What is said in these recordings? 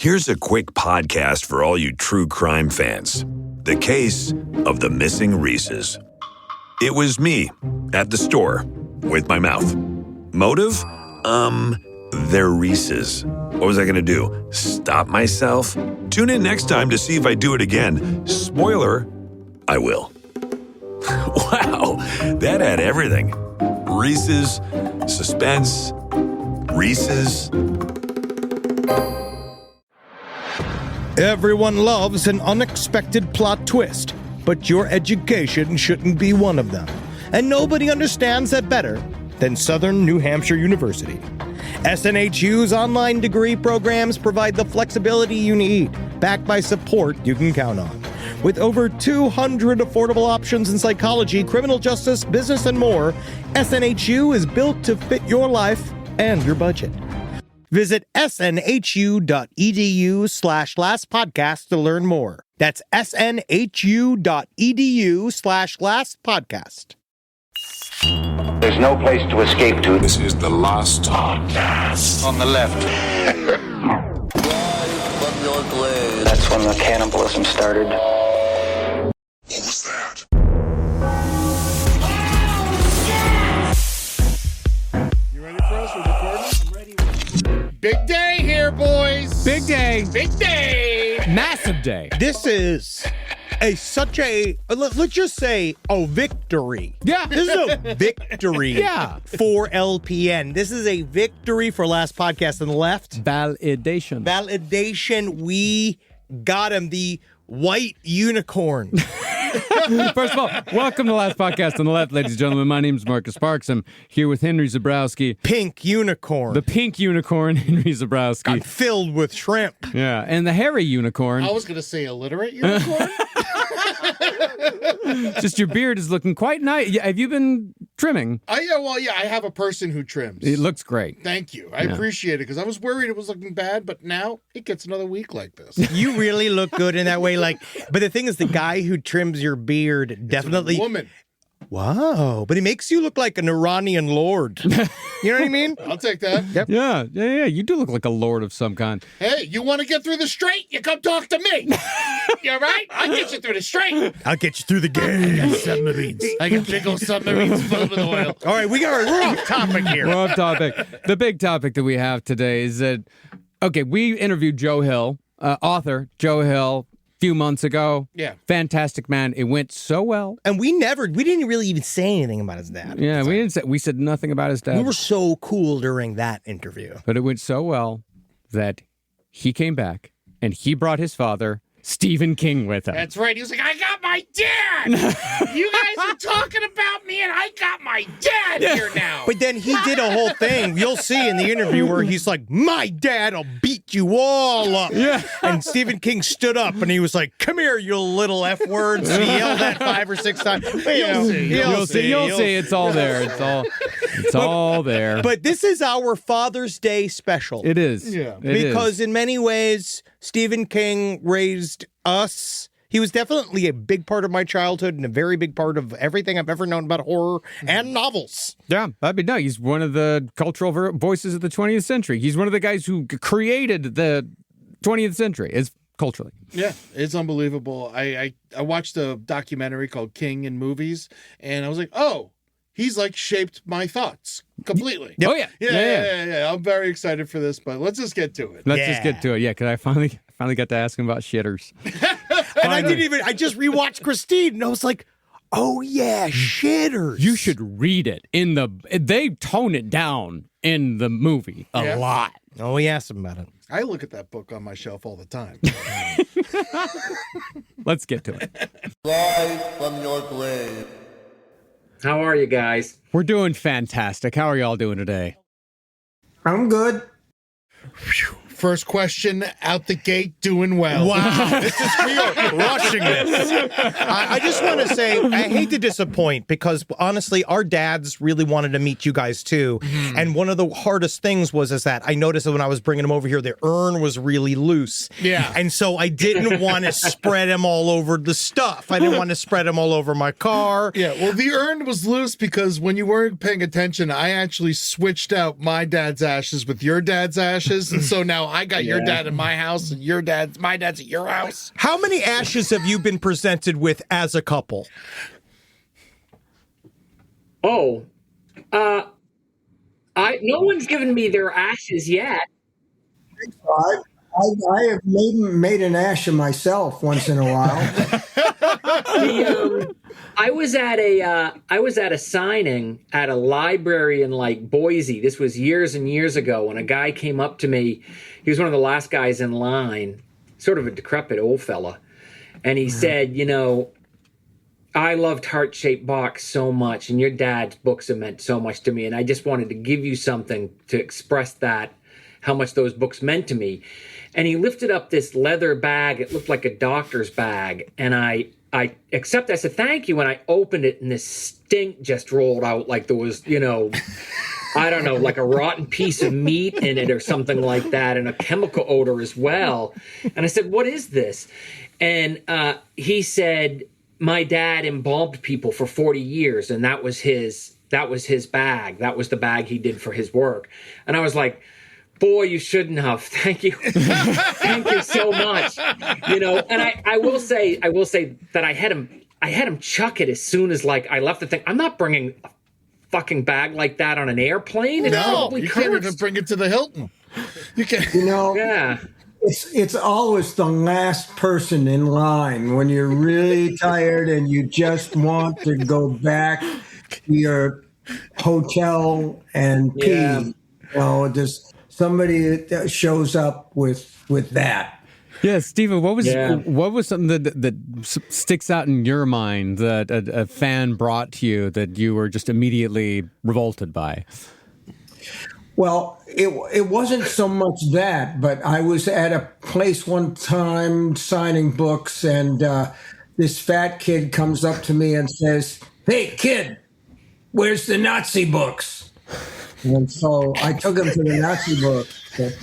Here's a quick podcast for all you true crime fans. The case of the missing Reeses. It was me at the store with my mouth. Motive? They're Reeses. What was I going to do? Stop myself? Tune in next time to see if I do it again. Spoiler, I will. Wow, that had everything. Reeses, suspense, Reeses. Everyone loves an unexpected plot twist, but your education shouldn't be one of them. And nobody understands that better than Southern New Hampshire University. SNHU's online degree programs provide the flexibility you need, backed by support you can count on. With over 200 affordable options in psychology, criminal justice, business, and more, SNHU is built to fit your life and your budget. Visit snhu.edu/lastpodcast to learn more. That's snhu.edu/lastpodcast. There's no place to escape to. This is the last podcast. On the left. That's when the cannibalism started. What was that? You ready for us? We're recording? I'm ready. Big day here, boys. Big day. Big day. Massive day. This is let's just say a victory. Yeah. This is a victory Yeah. for LPN. This is a victory for Last Podcast on the Left. Validation. We got him, the white unicorn. First of all, welcome to Last Podcast on the Left, ladies and gentlemen. My name is Marcus Parks. I'm here with Henry Zabrowski. Pink unicorn. The pink unicorn, Henry Zabrowski. Filled with shrimp. Yeah, and the hairy unicorn. I was going to say illiterate unicorn. Just your beard is looking quite nice. Have you been trimming? I have a person who trims. It looks great. Thank you. I appreciate it because I was worried it was looking bad, but now it gets another week like this. You really look good in that way. But the thing is, the guy who trims your beard definitely. It's a woman. Wow. But he makes you look like an Iranian lord. You know what I mean? I'll take that. Yep. Yeah. You do look like a lord of some kind. Hey, you want to get through the straight? You come talk to me. You all right? I'll get you through the straight. I'll get you through the game. Submarines. I got big old submarines filled with oil. All right, we're off topic here. We're off topic. The big topic that we have today is that, we interviewed Joe Hill, author Joe Hill, few months ago. Yeah. Fantastic man. It went so well. And we didn't really even say anything about his dad. Yeah, we said nothing about his dad. We were so cool during that interview. But it went so well that he came back and he brought his father, Stephen King, with him. That's right. He was like, I got my dad. You guys are talking about me and I got my dad here now. But then he did a whole thing. You'll see in the interview where he's like, my dad will beat you all up. Yeah. And Stephen King stood up and he was like, come here, you little F words. And he yelled that 5 or 6 times. You'll see. It's all there. It's all there. But this is our Father's Day special. It is. Yeah. Because in many ways, Stephen King raised us. He was definitely a big part of my childhood and a very big part of everything I've ever known about horror and novels. Yeah, he's one of the cultural voices of the 20th century. He's one of the guys who created the 20th century, culturally. Yeah, it's unbelievable. I watched a documentary called King in Movies, and I was like, oh, he's like shaped my thoughts completely. Oh, yeah. Yeah. I'm very excited for this, but let's just get to it. Let's just get to it. Yeah, because I finally got to ask him about shitters. And I just rewatched Christine and I was like, oh yeah, shitters. You should read it. They tone it down in the movie a lot. Oh, we asked him about it. I look at that book on my shelf all the time. Let's get to it. Live from your grave. How are you guys? We're doing fantastic. How are y'all doing today? I'm good. First question out the gate, doing well. Wow, we are rushing this. I just want to say, I hate to disappoint because honestly, our dads really wanted to meet you guys too. Mm-hmm. And one of the hardest things is that I noticed that when I was bringing them over here, the urn was really loose. Yeah. And so I didn't want to spread them all over the stuff. I didn't want to spread them all over my car. Yeah, well, the urn was loose because when you weren't paying attention, I actually switched out my dad's ashes with your dad's ashes. And so now I got your dad in my house and my dad's at your house. How many ashes have you been presented with as a couple? Oh, no one's given me their ashes yet. I have made an ash of myself once in a while. I was at a signing at a library in like Boise. This was years and years ago, and a guy came up to me. He was one of the last guys in line, sort of a decrepit old fella, and he said, I loved Heart-Shaped Box so much, and your dad's books have meant so much to me, and I just wanted to give you something to express that, how much those books meant to me. And he lifted up this leather bag. It looked like a doctor's bag, and I accepted. I said, thank you, and I opened it, and this stink just rolled out like there was, I don't know, like a rotten piece of meat in it or something like that, and a chemical odor as well. And I said, what is this? And he said, my dad embalmed people for 40 years, and that was his bag. That was the bag he did for his work. And I was like, boy, you shouldn't have. Thank you. Thank you so much. And I will say that I had him chuck it as soon as I left the thing. I'm not bringing a fucking bag like that on an airplane. No, you can't even bring it to the Hilton. You can. Yeah. It's always the last person in line when you're really tired and you just want to go back to your hotel and pee. Yeah. Just somebody that shows up with that. Yeah, Stephen, what was something that sticks out in your mind that a fan brought to you that you were just immediately revolted by? Well, it wasn't so much that, but I was at a place one time signing books, and this fat kid comes up to me and says, "Hey, kid, where's the Nazi books?" And so I took him to the Nazi books. But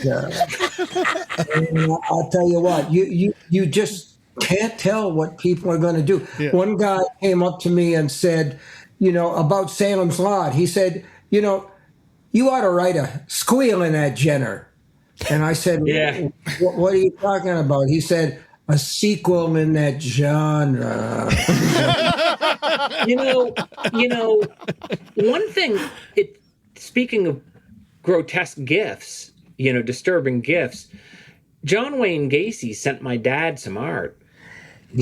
I'll tell you what, you just can't tell what people are going to do. Yeah. One guy came up to me and said, about Salem's Lot. He said, you ought to write a squeal in that Jenner. And I said, what are you talking about? He said, a sequel in that genre. One thing, speaking of grotesque gifts, disturbing gifts, John Wayne Gacy sent my dad some art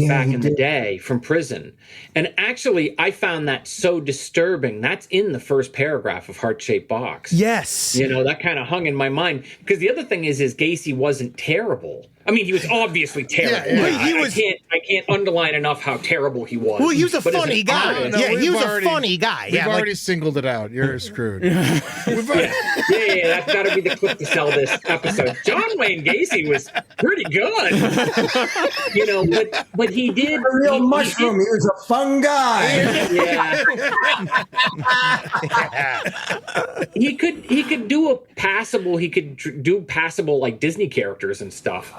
back in the day from prison. And actually, I found that so disturbing. That's in the first paragraph of Heart-Shaped Box. Yes. That kind of hung in my mind. Because the other thing is Gacy wasn't terrible. I mean, he was obviously terrible. Yeah. I can't underline enough how terrible he was. Well, he was a funny guy. He was a funny guy. We've already singled it out. You're screwed. That's got to be the clip to sell this episode. John Wayne Gacy was pretty good. But he did. A real mushroom. He was a fun guy. He could do passable like Disney characters and stuff.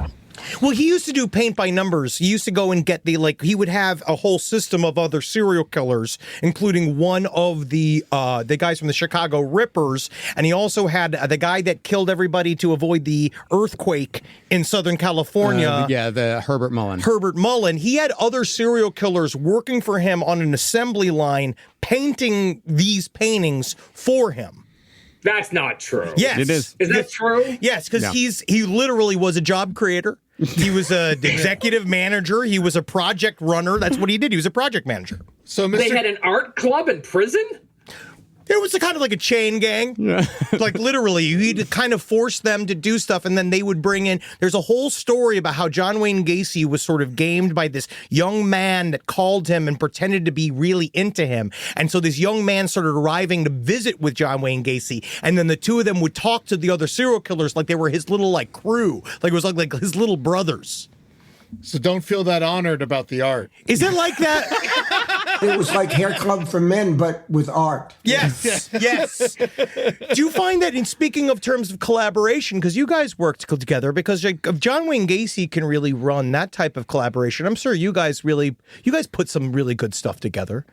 Well, he used to do paint by numbers. He used to go and get he would have a whole system of other serial killers, including one of the guys from the Chicago Rippers. And he also had the guy that killed everybody to avoid the earthquake in Southern California. The Herbert Mullen. Herbert Mullen. He had other serial killers working for him on an assembly line, painting these paintings for him. That's not true. Yes. It is. Is that true? Yes, because he literally was a job creator. He was an executive manager. He was a project runner. That's what he did. He was a project manager. So they had an art club in prison? It was kind of like a chain gang. Yeah. Like literally, he'd kind of force them to do stuff, and then they would bring in. There's a whole story about how John Wayne Gacy was sort of gamed by this young man that called him and pretended to be really into him. And so this young man started arriving to visit with John Wayne Gacy, and then the two of them would talk to the other serial killers like they were his little crew, like it was like his little brothers. So don't feel that honored about the art. Is it like that? It was like Hair Club for Men, but with art. Yes, yes. Do you find that in speaking of terms of collaboration, because you guys worked together, because if John Wayne Gacy can really run that type of collaboration, I'm sure you guys put some really good stuff together.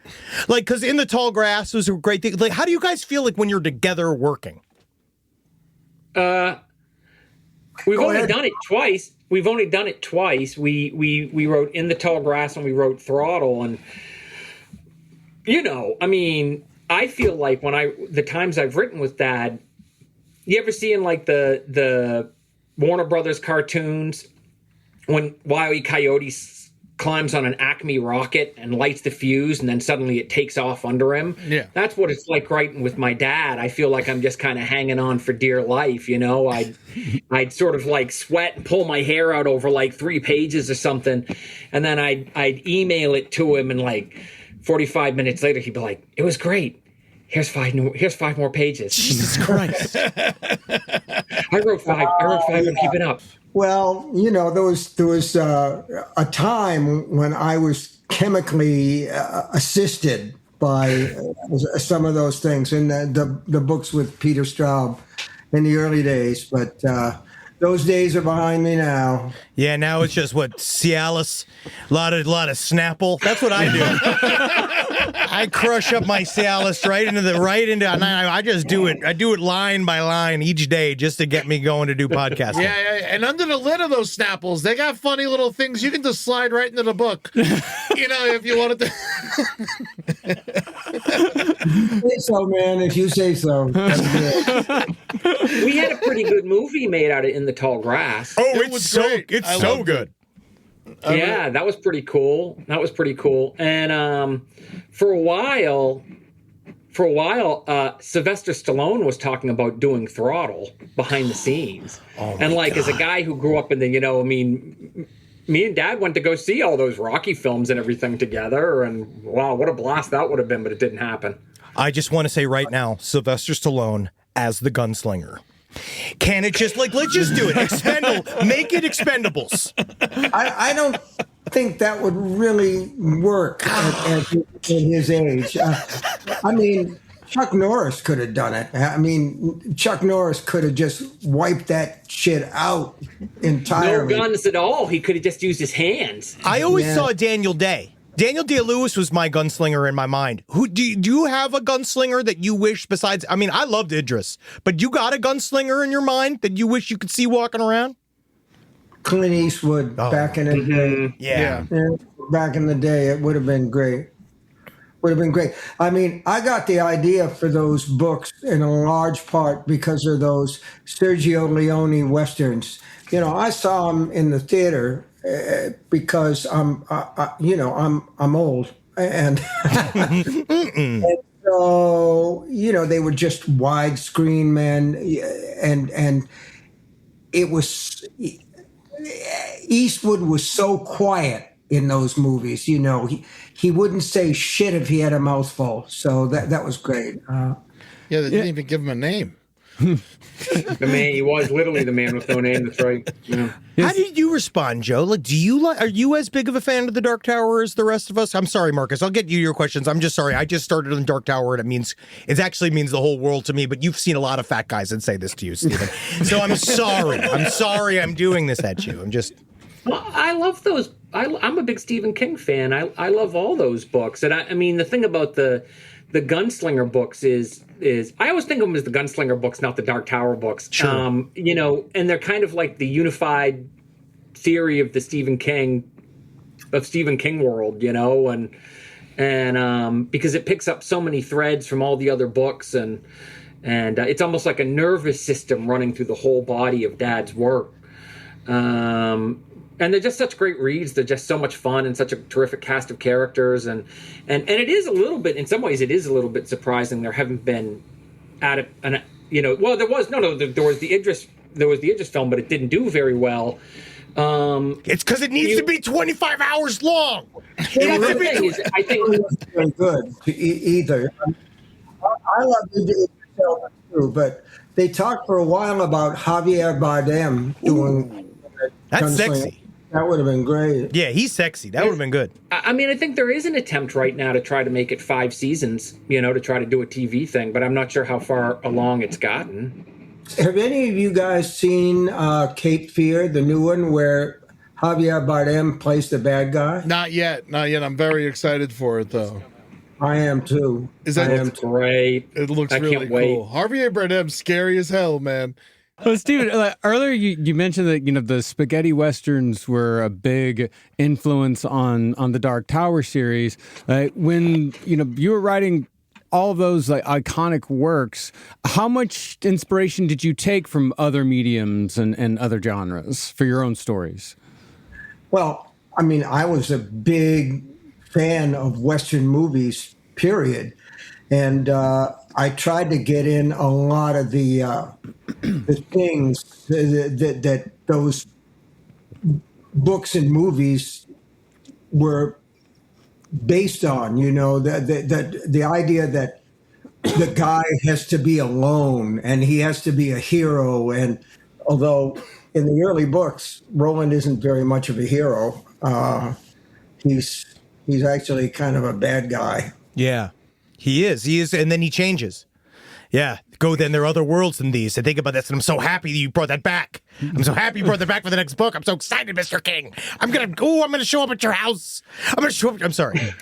Because In the Tall Grass was a great thing. How do you guys feel when you're together working? We've Go only ahead. done it twice. We've only done it twice. We wrote In the Tall Grass and we wrote Throttle, and I mean, I feel like the times I've written with Dad, you ever see in like the Warner Brothers cartoons when Wile E. Coyote climbs on an Acme rocket and lights the fuse and then suddenly it takes off under him? Yeah. That's what it's like writing with my dad. I feel like I'm just kind of hanging on for dear life, I'd sort of like sweat and pull my hair out over like 3 pages or something, and then I'd email it to him, and like 45 minutes later he'd be like, "It was great. Here's 5 more pages." Jesus Christ. I wrote 5 and keep it up. Well, there was a time when I was chemically assisted by some of those things in the books with Peter Straub in the early days, but those days are behind me now. Yeah, now it's just Cialis, a lot of Snapple. That's what I do. I crush up my Cialis right into. And I just do it. I do it line by line each day just to get me going to do podcasting. Yeah, and under the lid of those Snapples, they got funny little things you can just slide right into the book. If you wanted to. Say so, man. If you say so. We had a pretty good movie made out of In the Tall Grass. Oh, It was great. It's I so loved good. Yeah, that was pretty cool. And for a while, Sylvester Stallone was talking about doing Throttle behind the scenes. As a guy who grew up in the, me and Dad went to go see all those Rocky films and everything together, and wow, what a blast that would have been, but it didn't happen. I just want to say right now, Sylvester Stallone as the gunslinger. Can it just let's just do it. Make it Expendables. I don't think that would really work in his age. Chuck Norris could have done it. Chuck Norris could have just wiped that shit out entirely. No guns at all. He could have just used his hands. I always saw Daniel Day. Daniel Day-Lewis was my gunslinger in my mind. Who do you have a gunslinger that you wish besides? I loved Idris, but you got a gunslinger in your mind that you wish you could see walking around? Clint Eastwood back in the day. Yeah. Back in the day, it would have been great. I got the idea for those books in a large part because of those Sergio Leone westerns. I saw them in the theater because I'm old, and, and so they were just widescreen, man, and it was Eastwood was so quiet in those movies. He wouldn't say shit if he had a mouthful, so that was great. They didn't even give him a name. He was literally the man with no name. That's right. How did you respond, Joe? Are you as big of a fan of the Dark Tower as the rest of us? I'm sorry, Marcus. I'll get you your questions. I'm just sorry. I just started on Dark Tower, and it actually means the whole world to me. But you've seen a lot of fat guys that say this to you, Stephen. So I'm sorry. I'm sorry. I'm doing this at you. Well, I love those. I'm a big Stephen King fan. I love all those books, and the thing about the Gunslinger books is I always think of them as the Gunslinger books, not the Dark Tower books. Sure. And they're kind of like the unified theory of the Stephen King world, and because it picks up so many threads from all the other books, and it's almost like a nervous system running through the whole body of Dad's work. And they're just such great reads. They're just so much fun and such a terrific cast of characters. And it is a little bit, in some ways, it is a little bit surprising there haven't been there was the Idris film, but it didn't do very well. It's because it needs to be 25 hours long. I think It wasn't good either. I love the film too, but they talked for a while about Javier Bardem doing. That's sexy. That would have been great. Yeah, he's sexy. That would have been good. I think there is an attempt right now to try to make it 5 seasons, to try to do a TV thing, but I'm not sure how far along it's gotten. Have any of you guys seen Cape Fear, the new one, where Javier Bardem plays the bad guy? Not yet. I'm very excited for it, though. I am too. Is that great? It looks really cool. Javier Bardem's scary as hell, man. Well, Steven, earlier you mentioned that the spaghetti westerns were a big influence on the Dark Tower series. When you were writing all of those iconic works, how much inspiration did you take from other mediums and other genres for your own stories? Well, I mean, I was a big fan of Western movies, period. And I tried to get in a lot of the things that those books and movies were based on. The idea that the guy has to be alone and he has to be a hero. And although in the early books, Roland isn't very much of a hero, he's actually kind of a bad guy. Yeah. He is, and then he changes. Yeah, then there are other worlds than these. I think about this, and I'm so happy that you brought that back. I'm so happy you brought that back for the next book. I'm so excited, Mr. King. I'm gonna show up at your house. I'm sorry.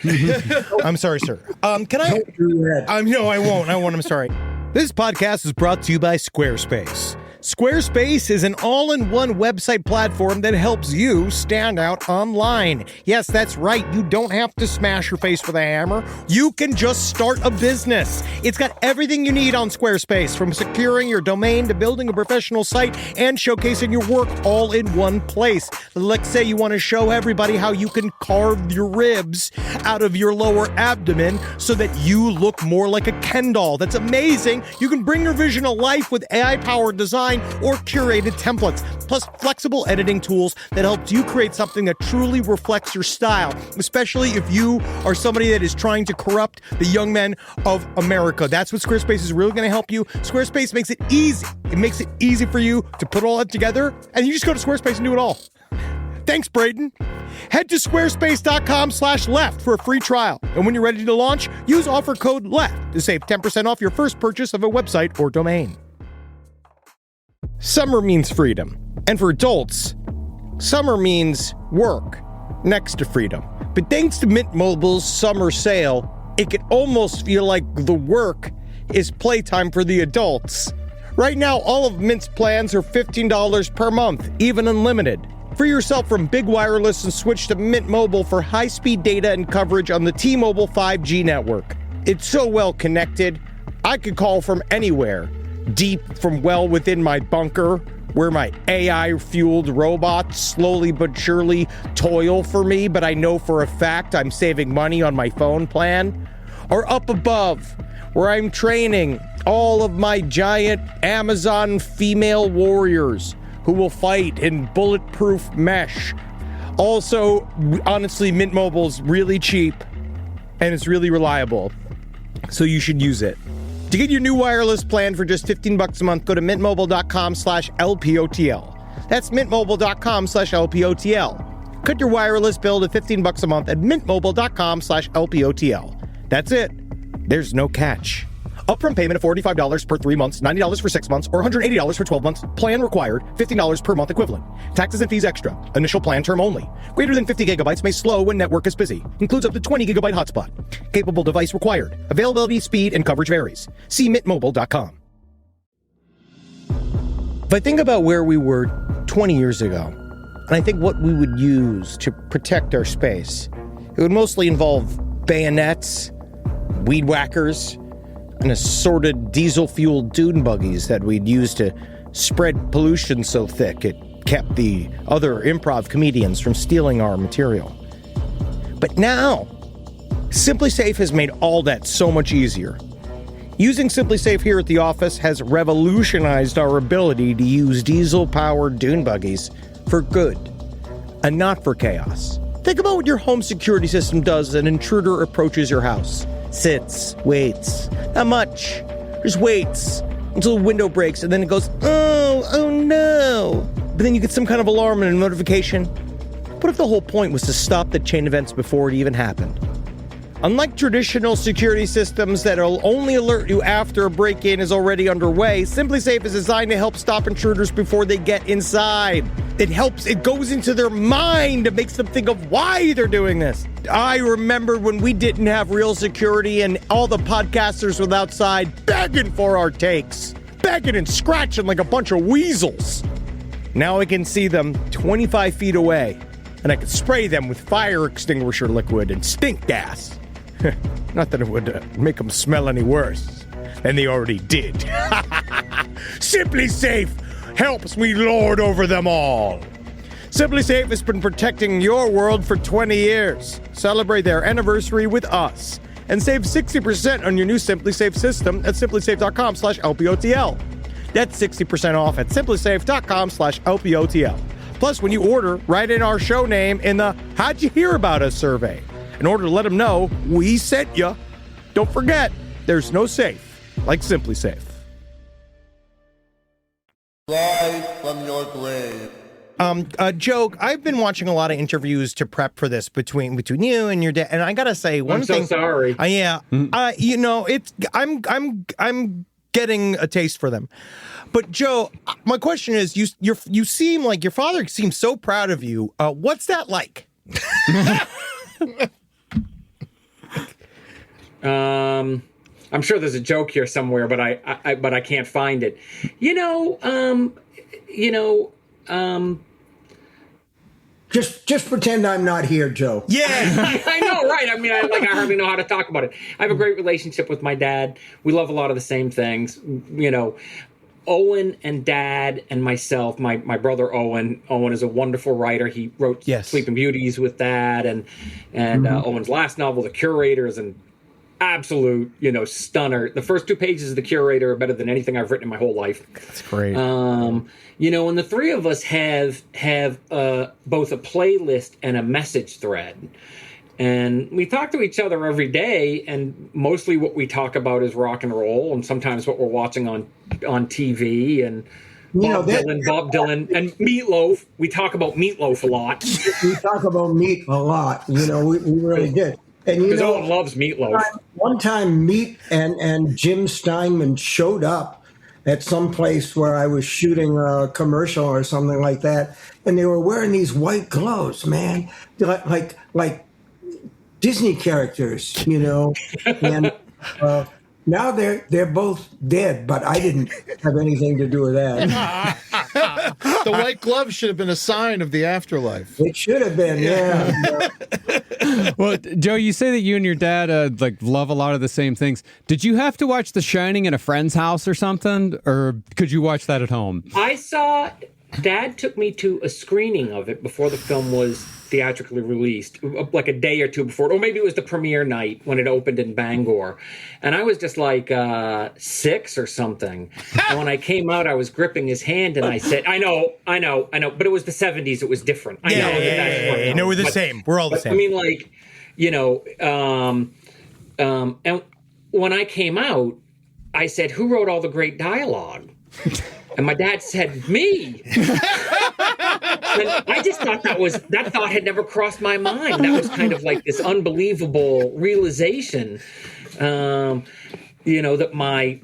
I'm sorry, sir. Can I? Don't do that. No, I won't. I'm sorry. This podcast is brought to you by Squarespace. Squarespace is an all-in-one website platform that helps you stand out online. Yes, that's right. You don't have to smash your face with a hammer. You can just start a business. It's got everything you need on Squarespace, from securing your domain to building a professional site and showcasing your work all in one place. Let's say you want to show everybody how you can carve your ribs out of your lower abdomen so that you look more like a Ken doll. That's amazing. You can bring your vision to life with AI-powered design or curated templates, plus flexible editing tools that helps you create something that truly reflects your style, especially if you are somebody that is trying to corrupt the young men of America. That's what Squarespace is really going to help you. Squarespace makes it easy. It makes it easy for you to put all that together, and you just go to Squarespace and do it all. Thanks, Braden. Head to squarespace.com/left for a free trial. And when you're ready to launch, use offer code LEFT to save 10% off your first purchase of a website or domain. Summer means freedom. And for adults, summer means work next to freedom. But thanks to Mint Mobile's summer sale, it can almost feel like the work is playtime for the adults. Right now, all of Mint's plans are $15 per month, even unlimited. Free yourself from big wireless and switch to Mint Mobile for high-speed data and coverage on the T-Mobile 5G network. It's so well connected, I could call from anywhere. Deep from well within my bunker, where my AI-fueled robots slowly but surely toil for me, but I know for a fact I'm saving money on my phone plan. Or up above, where I'm training all of my giant Amazon female warriors who will fight in bulletproof mesh. Also, honestly, Mint Mobile's really cheap, and it's really reliable, so you should use it. To get your new wireless plan for just $15 a month, go to mintmobile.com/LPOTL. That's mintmobile.com/LPOTL. Cut your wireless bill to $15 a month at mintmobile.com/LPOTL. That's it. There's no catch. Upfront payment of $45 per 3 months, $90 for 6 months, or $180 for 12 months. Plan required, $15 per month equivalent. Taxes and fees extra. Initial plan term only. Greater than 50 gigabytes may slow when network is busy. Includes up to 20 gigabyte hotspot. Capable device required. Availability, speed, and coverage varies. See mintmobile.com. If I think about where we were 20 years ago, and I think what we would use to protect our space, it would mostly involve bayonets, weed whackers, and assorted diesel-fueled dune buggies that we'd use to spread pollution so thick it kept the other improv comedians from stealing our material. But now, SimpliSafe has made all that so much easier. Using SimpliSafe here at the office has revolutionized our ability to use diesel-powered dune buggies for good, and not for chaos. Think about what your home security system does as an intruder approaches your house. Sits, waits. Not much. Just waits until the window breaks, and then it goes, oh no. But then you get some kind of alarm and a notification. What if the whole point was to stop the chain events before it even happened? Unlike traditional security systems that'll only alert you after a break-in is already underway, SimpliSafe is designed to help stop intruders before they get inside. It goes into their mind. It makes them think of why they're doing this. I remember when we didn't have real security and all the podcasters were outside begging for our takes. begging and scratching like a bunch of weasels. Now I can see them 25 feet away, and I can spray them with fire extinguisher liquid and stink gas. Not that it would make them smell any worse than they already did. Simply Safe helps me lord over them all. Simply Safe has been protecting your world for 20 years. Celebrate their anniversary with us and save 60% on your new Simply Safe system at simplysafe.com/LPOTL. That's 60% off at simplysafe.com/LPOTL. Plus, when you order, write in our show name in the How'd You Hear About Us survey in order to let them know we sent you. Don't forget, there's no safe like Simply Safe. Rise from your grave. Joe, I've been watching a lot of interviews to prep for this between you and your dad, and I gotta say one thing. I'm so sorry. You know, it's I'm getting a taste for them. But Joe, my question is, you seem like your father seems so proud of you. What's that like? I'm sure there's a joke here somewhere, but I can't find it. Just pretend I'm not here, Joe. Yeah. I know, right? I mean, I hardly know how to talk about it. I have a great relationship with my dad. We love a lot of the same things. Owen and Dad and myself, my brother Owen is a wonderful writer. He wrote Sleeping Beauties with Dad, and Owen's last novel, The Curator, is an absolute, stunner. The first 2 pages of The Curator are better than anything I've written in my whole life. That's great. And the three of us have both a playlist and a message thread. And we talk to each other every day, and mostly what we talk about is rock and roll, and sometimes what we're watching on TV, and Bob Dylan, and Meatloaf. We talk about Meatloaf a lot. We talk about meat a lot. We really did. And because Owen loves Meatloaf. One time, Meat and Jim Steinman showed up at some place where I was shooting a commercial or something like that, and they were wearing these white gloves, man, like Disney characters, and now they're both dead, but I didn't have anything to do with that. The white glove should have been a sign of the afterlife. It should have been, yeah. Well, Joe, you say that you and your dad love a lot of the same things. Did you have to watch The Shining at a friend's house or something, or could you watch that at home? Dad took me to a screening of it before the film was theatrically released, like a day or two before, or maybe it was the premiere night when it opened in Bangor. And I was just like 6 or something. And when I came out, I was gripping his hand and I said, I know, but it was the 70s. It was different. I know. No, we're the same. We're all the same. I mean, and when I came out, I said, who wrote all the great dialogue? And my dad said, me. And I just thought that thought had never crossed my mind. That was kind of like this unbelievable realization, that my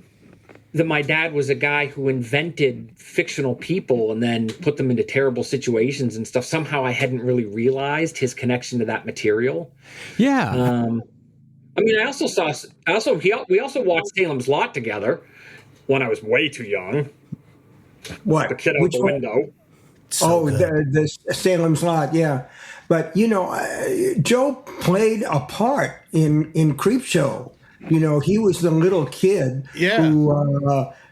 dad was a guy who invented fictional people and then put them into terrible situations and stuff. Somehow I hadn't really realized his connection to that material. Yeah. We also watched Salem's Lot together when I was way too young. What? The kid out the window. The Salem's Lot, yeah. But, Joe played a part in Creepshow. He was the little kid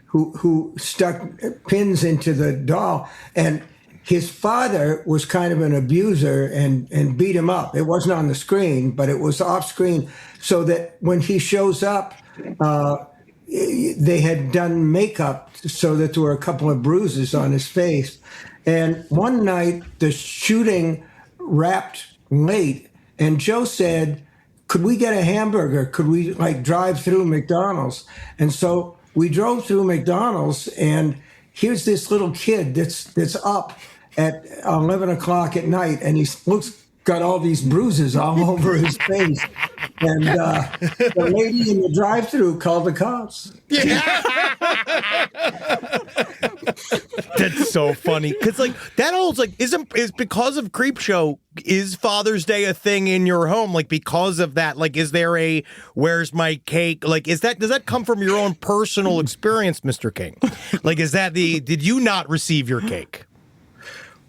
who stuck pins into the doll. And his father was kind of an abuser and beat him up. It wasn't on the screen, but it was off screen. So that when he shows up, they had done makeup so that there were a couple of bruises on his face. And one night, the shooting wrapped late, and Joe said, could we get a hamburger? Could we drive through McDonald's? And so we drove through McDonald's, and here's this little kid that's up at 11 o'clock at night, and got all these bruises all over his face. And the lady in the drive-thru called the cops. That's so funny because like that holds like is because of Creepshow. Is Father's Day a thing in your home? Like because of that, like is there a where's my cake? Like does that come from your own personal experience, Mr. King? Like is that did you not receive your cake?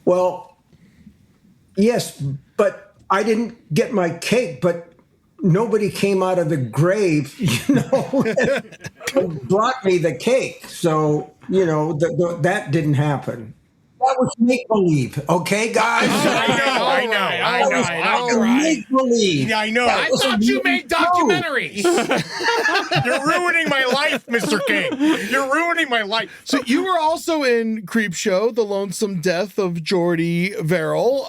Well, yes, but I didn't get my cake, but nobody came out of the grave, and brought me the cake. So, that didn't happen. That was make-believe, okay, guys? I know. Make-believe. Yeah, I know. I thought you made documentaries. You're ruining my life, Mr. King. You're ruining my life. So you were also in Creepshow, The Lonesome Death of Jordy Verrill.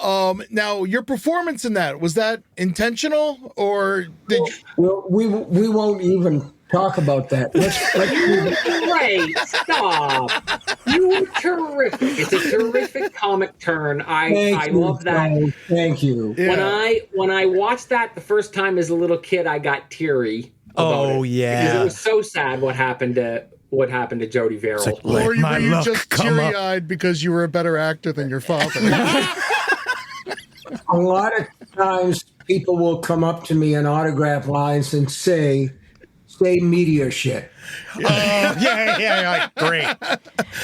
Now, your performance in that, was that intentional or did you... Well, we won't even talk about that. Let's Right, stop. You were terrific. It's a terrific comic turn. I love that. Joe. Thank you. Yeah. When I watched that the first time as a little kid, I got teary. About it, yeah. because it was so sad what happened to Jody Verrill. Like, Or were you luck just come up. teary-eyed because you were a better actor than your father? A lot of times people will come up to me in autograph lines and say media shit. Yeah, great.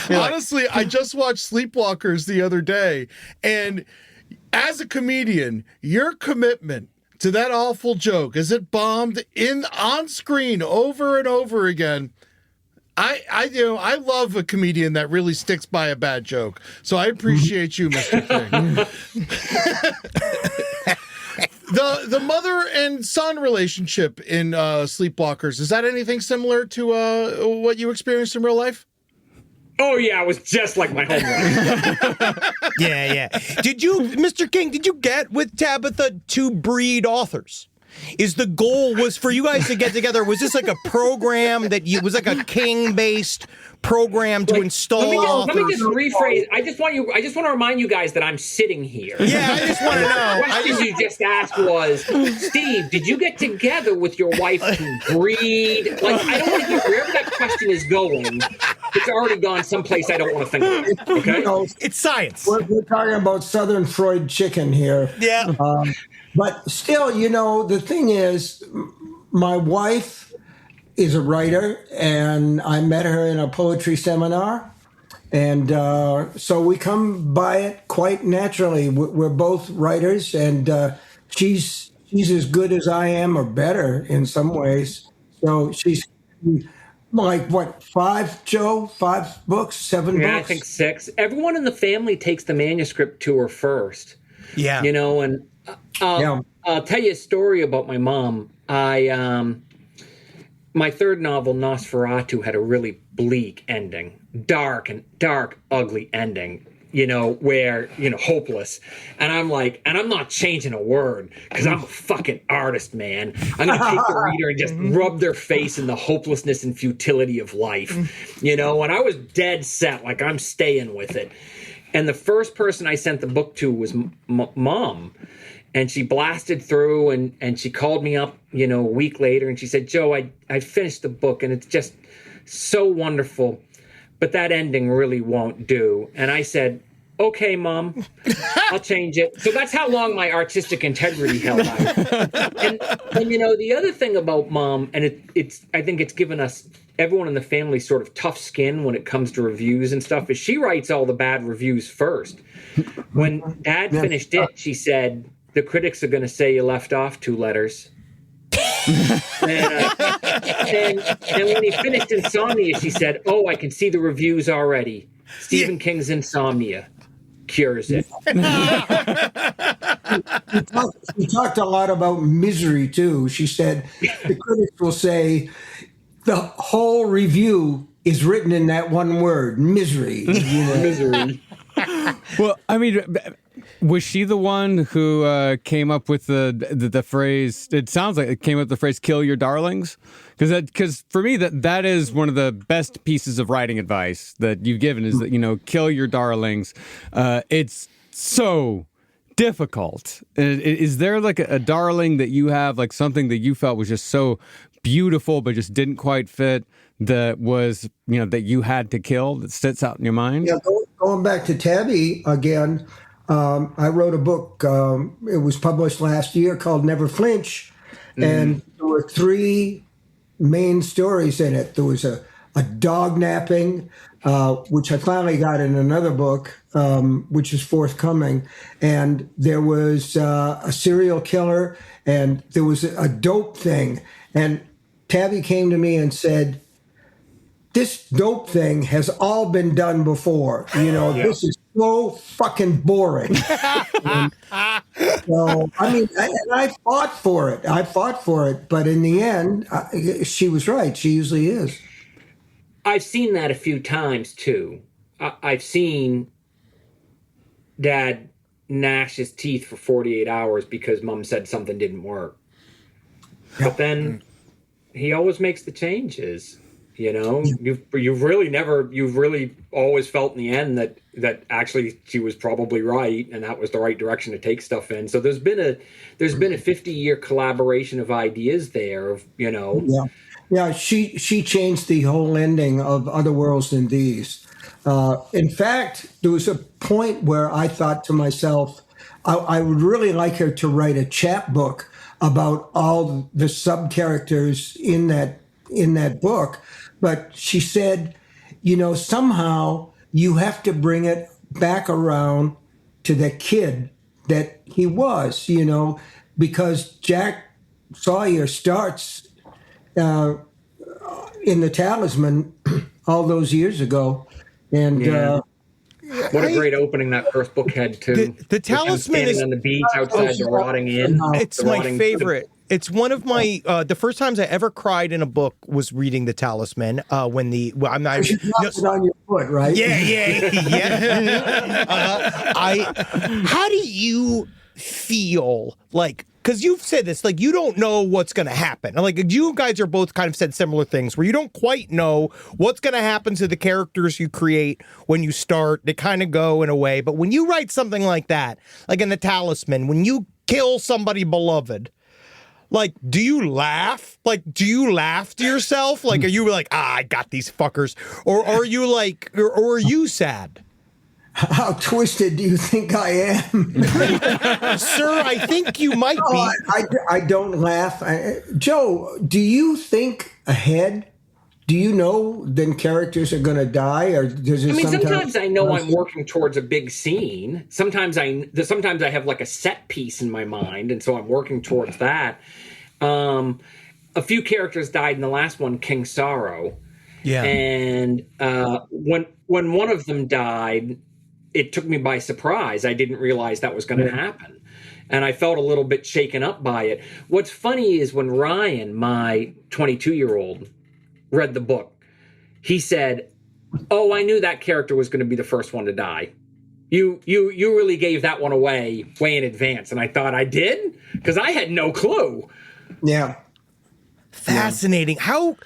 Honestly, I just watched Sleepwalkers the other day, and as a comedian, your commitment to that awful joke as it bombed on screen over and over again. I love a comedian that really sticks by a bad joke. So I appreciate you, Mr. King. The mother and son relationship in Sleepwalkers, is that anything similar to what you experienced in real life? Oh yeah, it was just like my home life. Yeah. Did you, Mr. King, get with Tabitha to breed authors? Is the goal was for you guys to get together? Was this like a program that was like a King-based program to install authors? Let me just rephrase. I just want to remind you guys that I'm sitting here. Yeah, I just want to know. The question you just asked was, Steve, did you get together with your wife to breed? Like, I don't want to get wherever that question is going. It's already gone someplace I don't want to think of. Okay, it's science. We're talking about Southern fried chicken here. Yeah. But still, the thing is, my wife is a writer, and I met her in a poetry seminar. And so we come by it quite naturally. We're both writers, and she's as good as I am, or better in some ways. So she's like, what, 5, Joe? 5 books, 7 books? Yeah, I think 6. Everyone in the family takes the manuscript to her first. Yeah. And I'll tell you a story about my mom. My third novel, Nosferatu, had a really bleak ending. Dark, ugly ending, where, hopeless. And I'm like, and I'm not changing a word because I'm a fucking artist, man. I'm going to take the reader and just rub their face in the hopelessness and futility of life, and I was dead set, like I'm staying with it. And the first person I sent the book to was Mom. And she blasted through and she called me up, a week later, and she said, Joe, I finished the book and it's just so wonderful, but that ending really won't do. And I said, okay, Mom, I'll change it. So that's how long my artistic integrity held out. And the other thing about Mom, and I think it's given us, everyone in the family, sort of tough skin when it comes to reviews and stuff, is she writes all the bad reviews first. When Dad finished it, she said, the critics are going to say you left off 2 letters. and when he finished Insomnia, she said, oh, I can see the reviews already. Stephen King's Insomnia cures it. She talked a lot about misery, too. She said the critics will say the whole review is written in that one word, misery. Misery. Well, I mean, was she the one who came up with the phrase? It sounds like it came up with the phrase "kill your darlings," because for me that is one of the best pieces of writing advice that you've given is that kill your darlings. It's so difficult. Is there like a darling that you have, like something that you felt was just so beautiful but just didn't quite fit, that was, that you had to kill, that sits out in your mind? Yeah, going back to Tabby again, I wrote a book. It was published last year called Never Flinch, and there were 3 main stories in it. There was a dog napping, which I finally got in another book, which is forthcoming. And there was a serial killer, and there was a dope thing. And Tabby came to me and said, this dope thing has all been done before. This is so fucking boring. So, I fought for it. But in the end, she was right. She usually is. I've seen that a few times too. I've seen Dad gnash his teeth for 48 hours because Mom said something didn't work. But then he always makes the changes. You've really always felt in the end that actually she was probably right, and that was the right direction to take stuff in. So there's been a 50-year collaboration of ideas there. Yeah, she changed the whole ending of Other Worlds Than These. In fact, there was a point where I thought to myself, I would really like her to write a chapbook about all the sub characters in that book. But she said, somehow you have to bring it back around to the kid that he was, because Jack Sawyer starts in The Talisman all those years ago. And what a great opening that first book had, too. The Talisman is on the beach outside the rotting inn. It's my favorite. It's one of my the first times I ever cried in a book was reading The Talisman. When I'm not it on your foot, right? Yeah. How do you feel like? Because you've said this, like you don't know what's going to happen. Like you guys are both kind of said similar things where you don't quite know what's going to happen to the characters you create when you start. They kind of go in a way, but when you write something like that, like in The Talisman, when you kill somebody beloved. Like, do you laugh? Like, do you laugh to yourself? Like, are you like, I got these fuckers? Or are you like, or are you sad? How twisted do you think I am? Sir, I think you might be. I don't laugh. Joe, do you think ahead? Do you know then characters are going to die, or does it? Sometimes I know I'm working towards a big scene. Sometimes I have like a set piece in my mind, and so I'm working towards that. A few characters died in the last one, King Sorrow. Yeah. And when one of them died, it took me by surprise. I didn't realize that was going to happen, and I felt a little bit shaken up by it. What's funny is when Ryan, my 22-year-old, read the book, he said, "Oh, I knew that character was going to be the first one to die. You really gave that one away way in advance." And I thought, I did? Because I had no clue. Yeah. Fascinating. How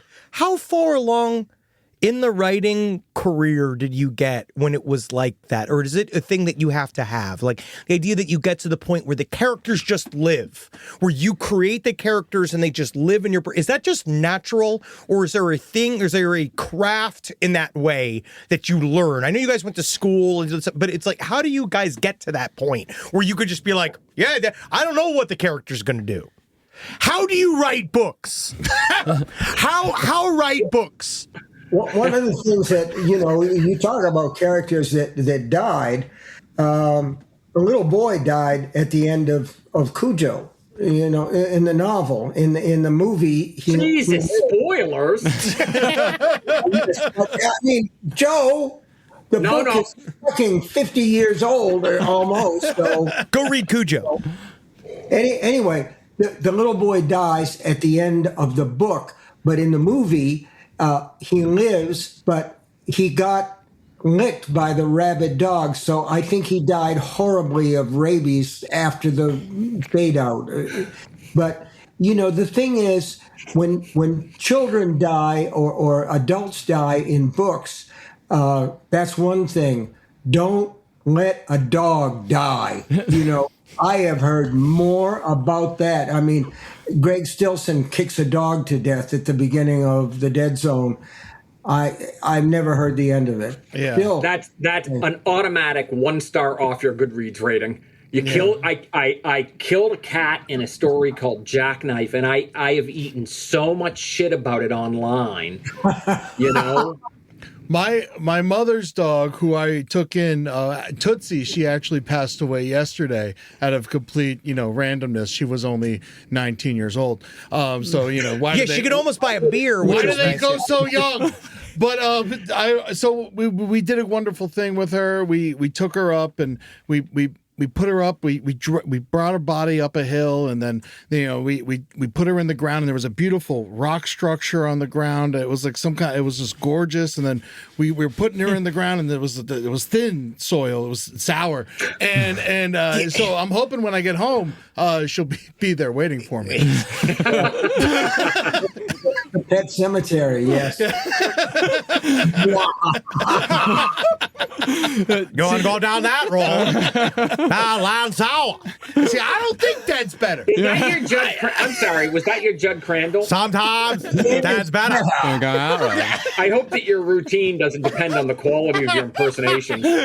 far along in the writing career did you get when it was like that? Or is it a thing that you have to have? Like the idea that you get to the point where the characters just live, where you create the characters and they just live in your brain. Is that just natural? Or is there a thing, is there a craft in that way that you learn? I know you guys went to school, but it's like, how do you guys get to that point where you could just be like, yeah, I don't know what the character's going to do. How do you write books? How write books? One of the things that, you talk about characters that died, a little boy died at the end of Cujo, in the novel. In the movie, Jesus, spoilers. I mean, Joe, the book is fucking 50 years old or almost. So go read Cujo. Anyway, the little boy dies at the end of the book, but in the movie, he lives, but he got licked by the rabid dog. So I think he died horribly of rabies after the fade out. But, the thing is, when children die or adults die in books, that's one thing. Don't let a dog die, I have heard more about that. I mean, Greg Stilson kicks a dog to death at the beginning of The Dead Zone. I've never heard the end of it. Yeah. Still, That's an automatic 1-star off your Goodreads rating. You killed. I killed a cat in a story called Jackknife, and I have eaten so much shit about it online. You know. My mother's dog, who I took in, Tootsie, she actually passed away yesterday out of complete, randomness. She was only 19 years old. So, why? Yeah, she could almost buy a beer. Why do they go so young? But we did a wonderful thing with her. We took her up and we put her up. We brought her body up a hill, and then we put her in the ground, and there was a beautiful rock structure on the ground. It was like it was just gorgeous. And then we were putting her in the ground, and it was thin soil. It was sour, and so I'm hoping when I get home, she'll be there waiting for me. the Pet Cemetery, yes. Go down that road. Line sour. See, I don't think that's better. Is that your Judd? I'm sorry. Was that your Judd Crandall? Sometimes that's better. I hope that your routine doesn't depend on the quality of your impersonation. No,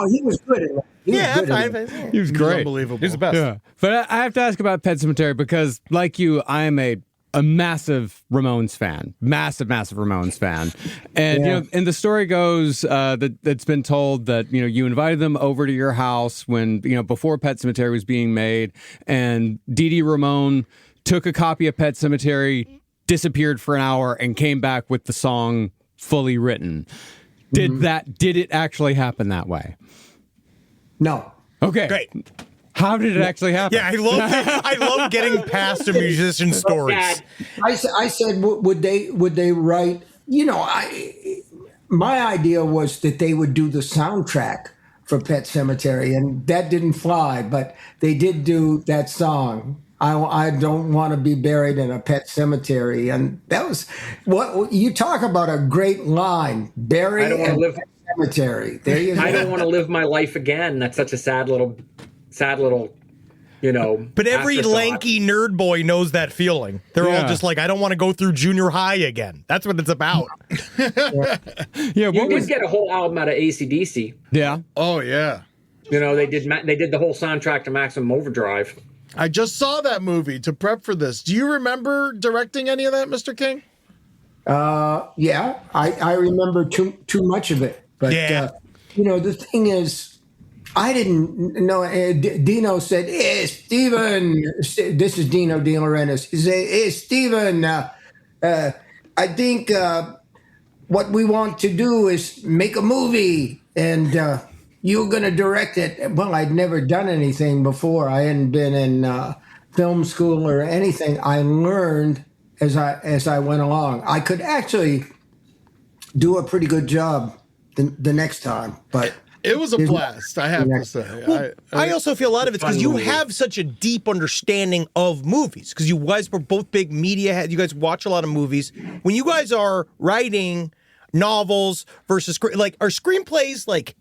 he was good at it. He was great. Unbelievable. He's the best. Yeah. But I have to ask about Pet Cemetery because, like you, I am a massive Ramones fan, massive Ramones fan. And, and the story goes that it's been told that, you invited them over to your house when, before Pet Cemetery was being made, and Dee Dee Ramone took a copy of Pet Cemetery, disappeared for an hour, and came back with the song fully written. Did it actually happen that way? No. Okay. Great. How did it actually happen? Yeah, I love getting past a musician's stories. I said, would they write? My idea was that they would do the soundtrack for Pet Cemetery, and that didn't fly. But they did do that song. I don't want to be buried in a pet cemetery, and that was what you talk about. A great line, buried in a pet cemetery. There you go. I don't want to live my life again. That's such a sad little. But every lanky nerd boy knows that feeling. They're all just like, I don't want to go through junior high again. That's what it's about. You did get a whole album out of AC/DC. Yeah. Oh yeah. They did the whole soundtrack to Maximum Overdrive. I just saw that movie to prep for this. Do you remember directing any of that, Mr. King? Yeah, I remember too much of it. But the thing is, I didn't know. Dino said, "Hey, Steven," this is Dino De Laurentiis. He said, "Hey, Steven, I think what we want to do is make a movie, and you're going to direct it." Well, I'd never done anything before. I hadn't been in film school or anything. I learned as I went along. I could actually do a pretty good job the next time, but. It was a blast, I have to say. Well, I also feel a lot of it's because you have such a deep understanding of movies, because you guys were both big media heads. You guys watch a lot of movies. When you guys are writing novels versus are screenplays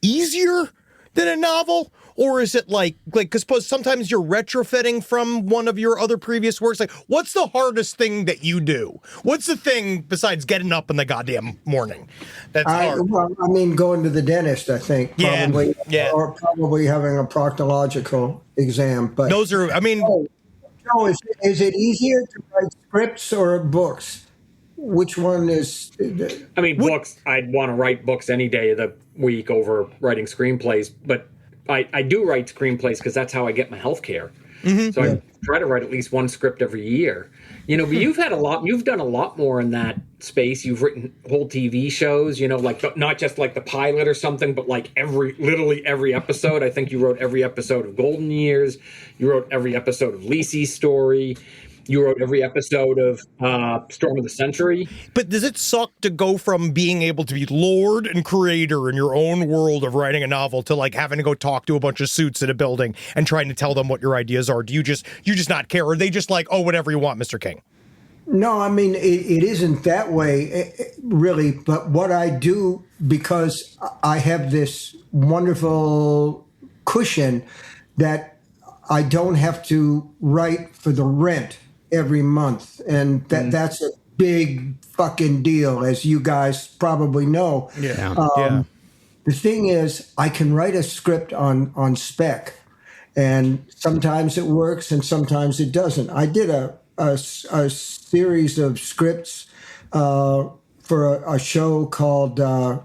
easier than a novel? Or is it because sometimes you're retrofitting from one of your other previous works? What's the hardest thing that you do? What's the thing besides getting up in the goddamn morning that's hard? Well, going to the dentist, I think. Probably, or probably having a proctological exam. But those are, No, is it easier to write scripts or books? Which one is? Books. I'd want to write books any day of the week over writing screenplays, but I do write screenplays because that's how I get my health care. So I try to write at least one script every year. But you've done a lot more in that space. You've written whole TV shows, not just like the pilot or something, but literally every episode. I think you wrote every episode of Golden Years. You wrote every episode of Lacey's Story. You wrote every episode of Storm of the Century. But does it suck to go from being able to be lord and creator in your own world of writing a novel to having to go talk to a bunch of suits in a building and trying to tell them what your ideas are? Do you just not care? Or are they just whatever you want, Mr. King? No, it isn't that way, really. But what I do, because I have this wonderful cushion that I don't have to write for the rent every month. And that's a big fucking deal, as you guys probably know. Yeah. The thing is, I can write a script on spec, and sometimes it works and sometimes it doesn't. I did a series of scripts for a show called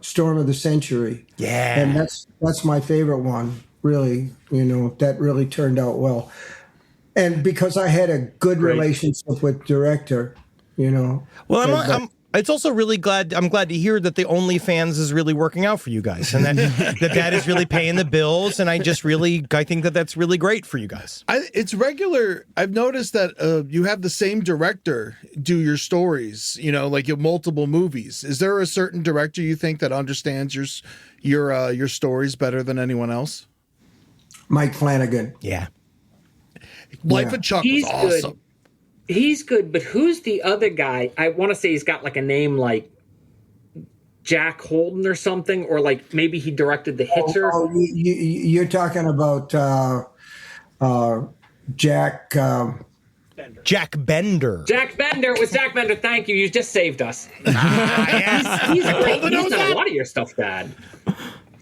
Storm of the Century. Yeah. And that's my favorite one, really. That really turned out well. And because I had a good relationship with director, Well, it's also I'm glad to hear that the OnlyFans is really working out for you guys, and that is really paying the bills. And I think that's really great for you guys. It's regular. I've noticed that you have the same director do your stories, like your multiple movies. Is there a certain director you think that understands your stories better than anyone else? Mike Flanagan. Yeah. Life of Chuck was awesome. Good. He's good, but who's the other guy? I want to say he's got like a name like Jack Holden or something, or like maybe he directed The Hitcher. You're talking about Jack... Jack Bender. Jack Bender. It was Jack Bender. Thank you. You just saved us. Yes. He's great. He's done a lot of your stuff bad.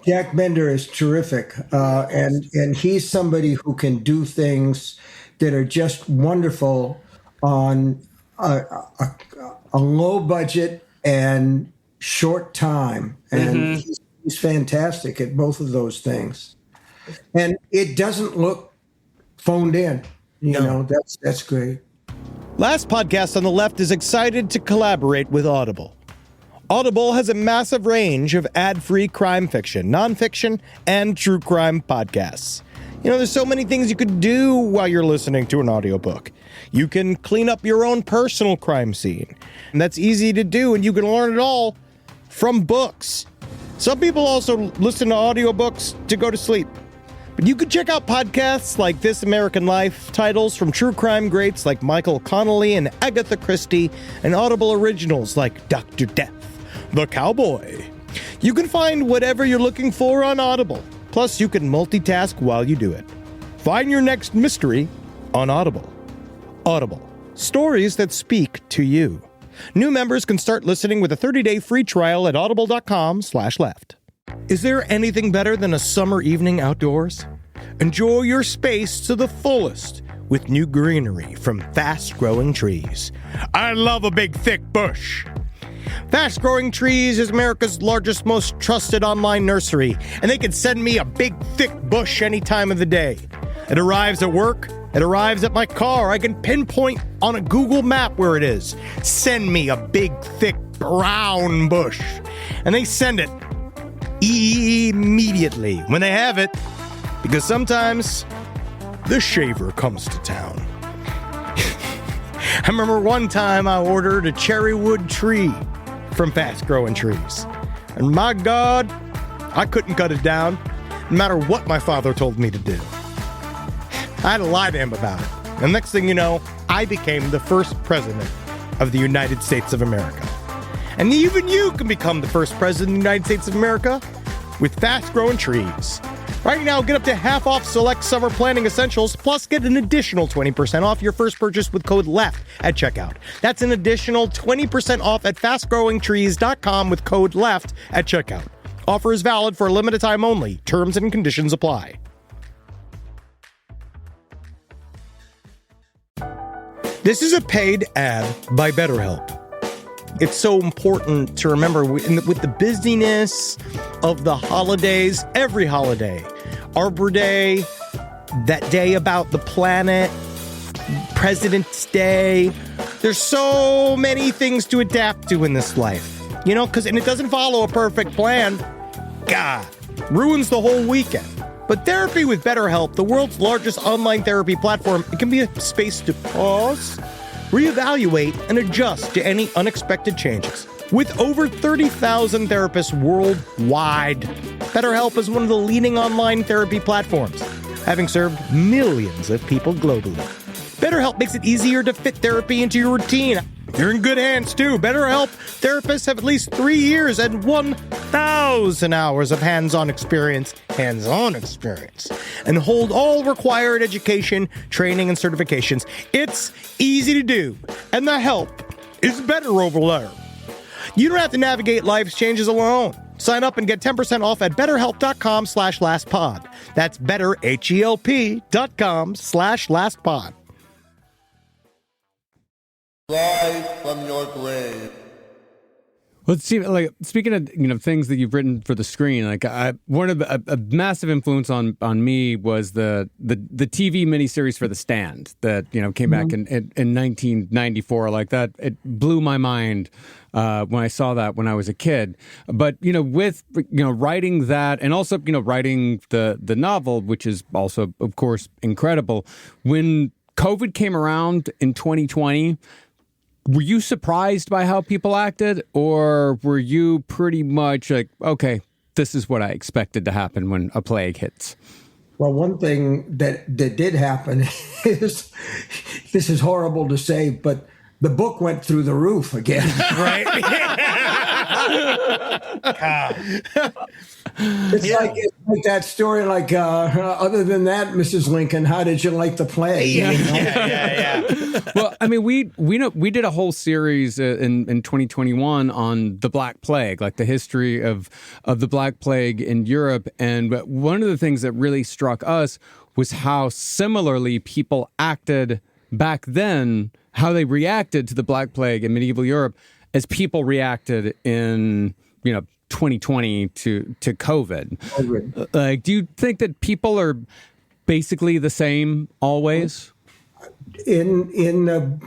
Jack Bender is terrific, and he's somebody who can do things that are just wonderful on a low budget and short time, and he's fantastic at both of those things. And it doesn't look phoned in. That's great. Last Podcast on the Left is excited to collaborate with Audible. Audible has a massive range of ad-free crime fiction, nonfiction, and true crime podcasts. There's so many things you could do while you're listening to an audiobook. You can clean up your own personal crime scene. And that's easy to do, and you can learn it all from books. Some people also listen to audiobooks to go to sleep. But you could check out podcasts like This American Life, titles from true crime greats like Michael Connelly and Agatha Christie, and Audible originals like Dr. Death, The Cowboy. You can find whatever you're looking for on Audible. Plus, you can multitask while you do it. Find your next mystery on Audible. Audible. Stories that speak to you. New members can start listening with a 30-day free trial at audible.com/left. Is there anything better than a summer evening outdoors? Enjoy your space to the fullest with new greenery from Fast Growing Trees. I love a big, thick bush. Fast Growing Trees is America's largest, most trusted online nursery, and they can send me a big, thick bush any time of the day. It arrives at work. It arrives at my car. I can pinpoint on a Google map where it is. Send me a big, thick, brown bush. And they send it immediately when they have it, because sometimes the shaver comes to town. I remember one time I ordered a cherry wood tree from Fast Growing Trees. And my God, I couldn't cut it down, no matter what my father told me to do. I had to lie to him about it. And next thing you know, I became the first president of the United States of America. And even you can become the first president of the United States of America with Fast Growing Trees. Right now, get up to half off select summer planting essentials, plus get an additional 20% off your first purchase with code LEFT at checkout. That's an additional 20% off at fastgrowingtrees.com with code LEFT at checkout. Offer is valid for a limited time only. Terms and conditions apply. This is a paid ad by BetterHelp. It's so important to remember with the busyness of the holidays, every holiday, Arbor Day, that day about the planet, President's Day. There's so many things to adapt to in this life, and it doesn't follow a perfect plan. God, ruins the whole weekend. But therapy with BetterHelp, the world's largest online therapy platform, it can be a space to pause, reevaluate, and adjust to any unexpected changes. With over 30,000 therapists worldwide, BetterHelp is one of the leading online therapy platforms, having served millions of people globally. BetterHelp makes it easier to fit therapy into your routine. You're in good hands, too. BetterHelp therapists have at least 3 years and 1 1,000 hours of hands-on experience, and hold all required education, training, and certifications. It's easy to do, and the help is better over there. You don't have to navigate life's changes alone. Sign up and get 10% off at betterhelp.com/lastpod. That's betterhelp.com/lastpod. Rise from your grave. Let's see. Like, speaking of things that you've written for the screen, like one of a massive influence on me was the TV miniseries for The Stand that came back in 1994. Like that, it blew my mind when I saw that when I was a kid. But with writing that and also writing the novel, which is also of course incredible. When COVID came around in 2020. Were you surprised by how people acted, or were you pretty much like, okay, this is what I expected to happen when a plague hits? Well, one thing that did happen is, this is horrible to say, but the book went through the roof again. Right? It's like that story. Like, other than that, Mrs. Lincoln, how did you like the play? Yeah. Well, I mean, we did a whole series in 2021 on the Black Plague, like the history of the Black Plague in Europe. And one of the things that really struck us was how similarly people acted back then, how they reacted to the Black Plague in medieval Europe as people reacted in 2020 to COVID. Like, do you think that people are basically the same always? In the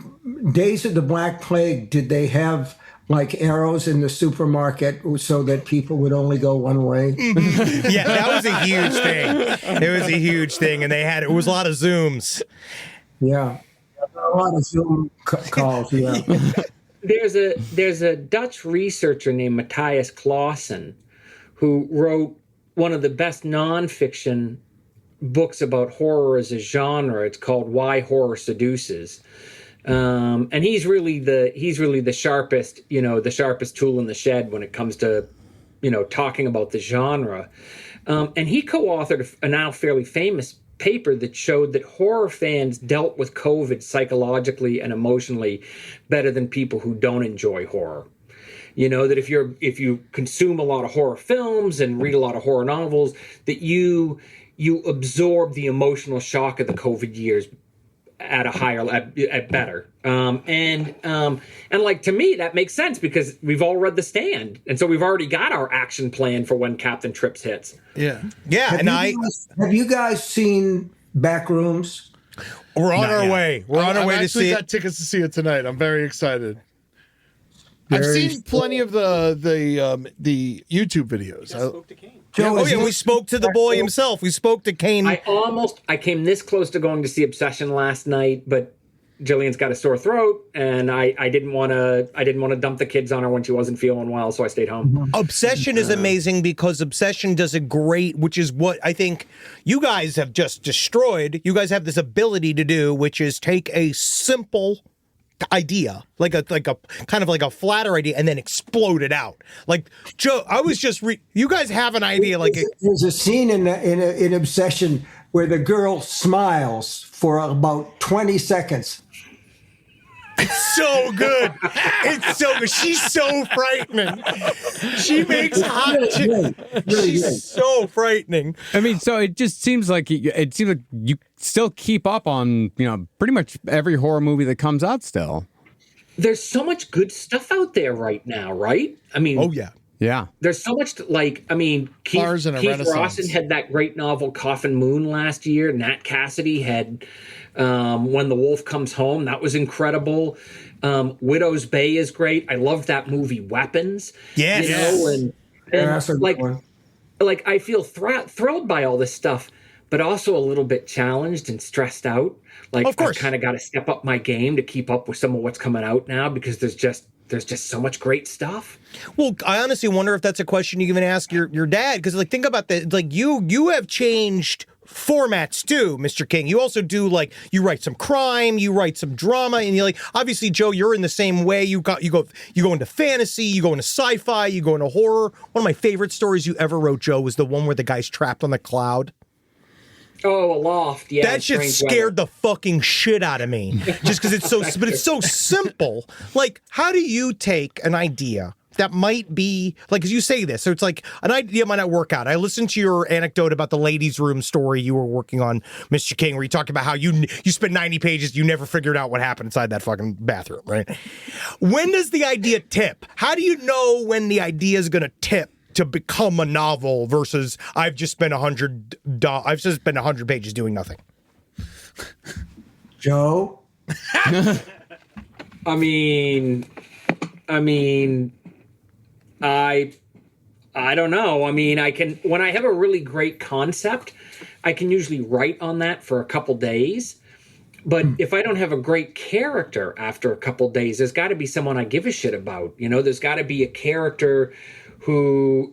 days of the Black Plague, did they have like arrows in the supermarket so that people would only go one way? Yeah, that was a huge thing. It was a huge thing, and it was a lot of Zooms. Yeah, a lot of Zoom calls. Yeah. There's a Dutch researcher named Matthias Clausen who wrote one of the best nonfiction books about horror as a genre. It's called Why Horror Seduces. And he's really the sharpest, the sharpest tool in the shed when it comes to, talking about the genre. And he co-authored a now fairly famous paper that showed that horror fans dealt with COVID psychologically and emotionally better than people who don't enjoy horror. That if you consume a lot of horror films and read a lot of horror novels, that you absorb the emotional shock of the COVID years at a higher, at better. And like, to me, that makes sense because we've all read The Stand. And so we've already got our action plan for when Captain Trips hits. Yeah. Yeah. Have you guys seen Backrooms? We're on our way. We're on our way to see it. I got tickets to see it tonight. I'm very excited. I've seen plenty of the YouTube videos. We spoke to the boy himself. We spoke to Kane. I came this close to going to see Obsession last night, but Jillian's got a sore throat, and I didn't want to dump the kids on her when she wasn't feeling well, so I stayed home. Obsession is amazing because Obsession does a great, which is what I think you guys have just destroyed. You guys have this ability to do, which is take a simple idea, like a kind of like a flatter idea, and then explode it out. Like, Joe, I was just you guys have an idea. Like, there's a scene in Obsession where the girl smiles for about 20 seconds. It's so good. It's so good. She's so frightening. She makes she's so frightening. I mean, so it just seems like you still keep up on pretty much every horror movie that comes out still. There's so much good stuff out there right now, right? I mean, oh yeah. Yeah. There's so much Keith Rawson had that great novel Coffin Moon last year. Nat Cassidy had When the Wolf Comes Home. That was incredible. Widow's Bay is great. I loved that movie Weapons. Yes. And I feel thrilled by all this stuff, but also a little bit challenged and stressed out. Like, of course, I kind of got to step up my game to keep up with some of what's coming out now because there's just so much great stuff. Well, I honestly wonder if that's a question you even ask your dad, because think about that. Like, you have changed formats too, Mr. King. You also do like you write some crime, you write some drama, and you like obviously, Joe, you're in the same way. You go into fantasy, you go into sci-fi, you go into horror. One of my favorite stories you ever wrote, Joe, was the one where the guy's trapped on the cloud. Oh, Aloft, yeah. That shit scared the fucking shit out of me. Just because it's so, but it's so simple. Like, how do you take an idea that might be, like, as you say this, so it's like, an idea might not work out. I listened to your anecdote about the ladies' room story you were working on, Mr. King, where you talked about how you spent 90 pages, you never figured out what happened inside that fucking bathroom, right? When does the idea tip? How do you know when the idea is going to tip to become a novel versus I've just spent 100 pages doing nothing? Joe? I mean, I don't know. I mean, when I have a really great concept, I can usually write on that for a couple days. But if I don't have a great character after a couple days, there's got to be someone I give a shit about. You know, there's got to be a character who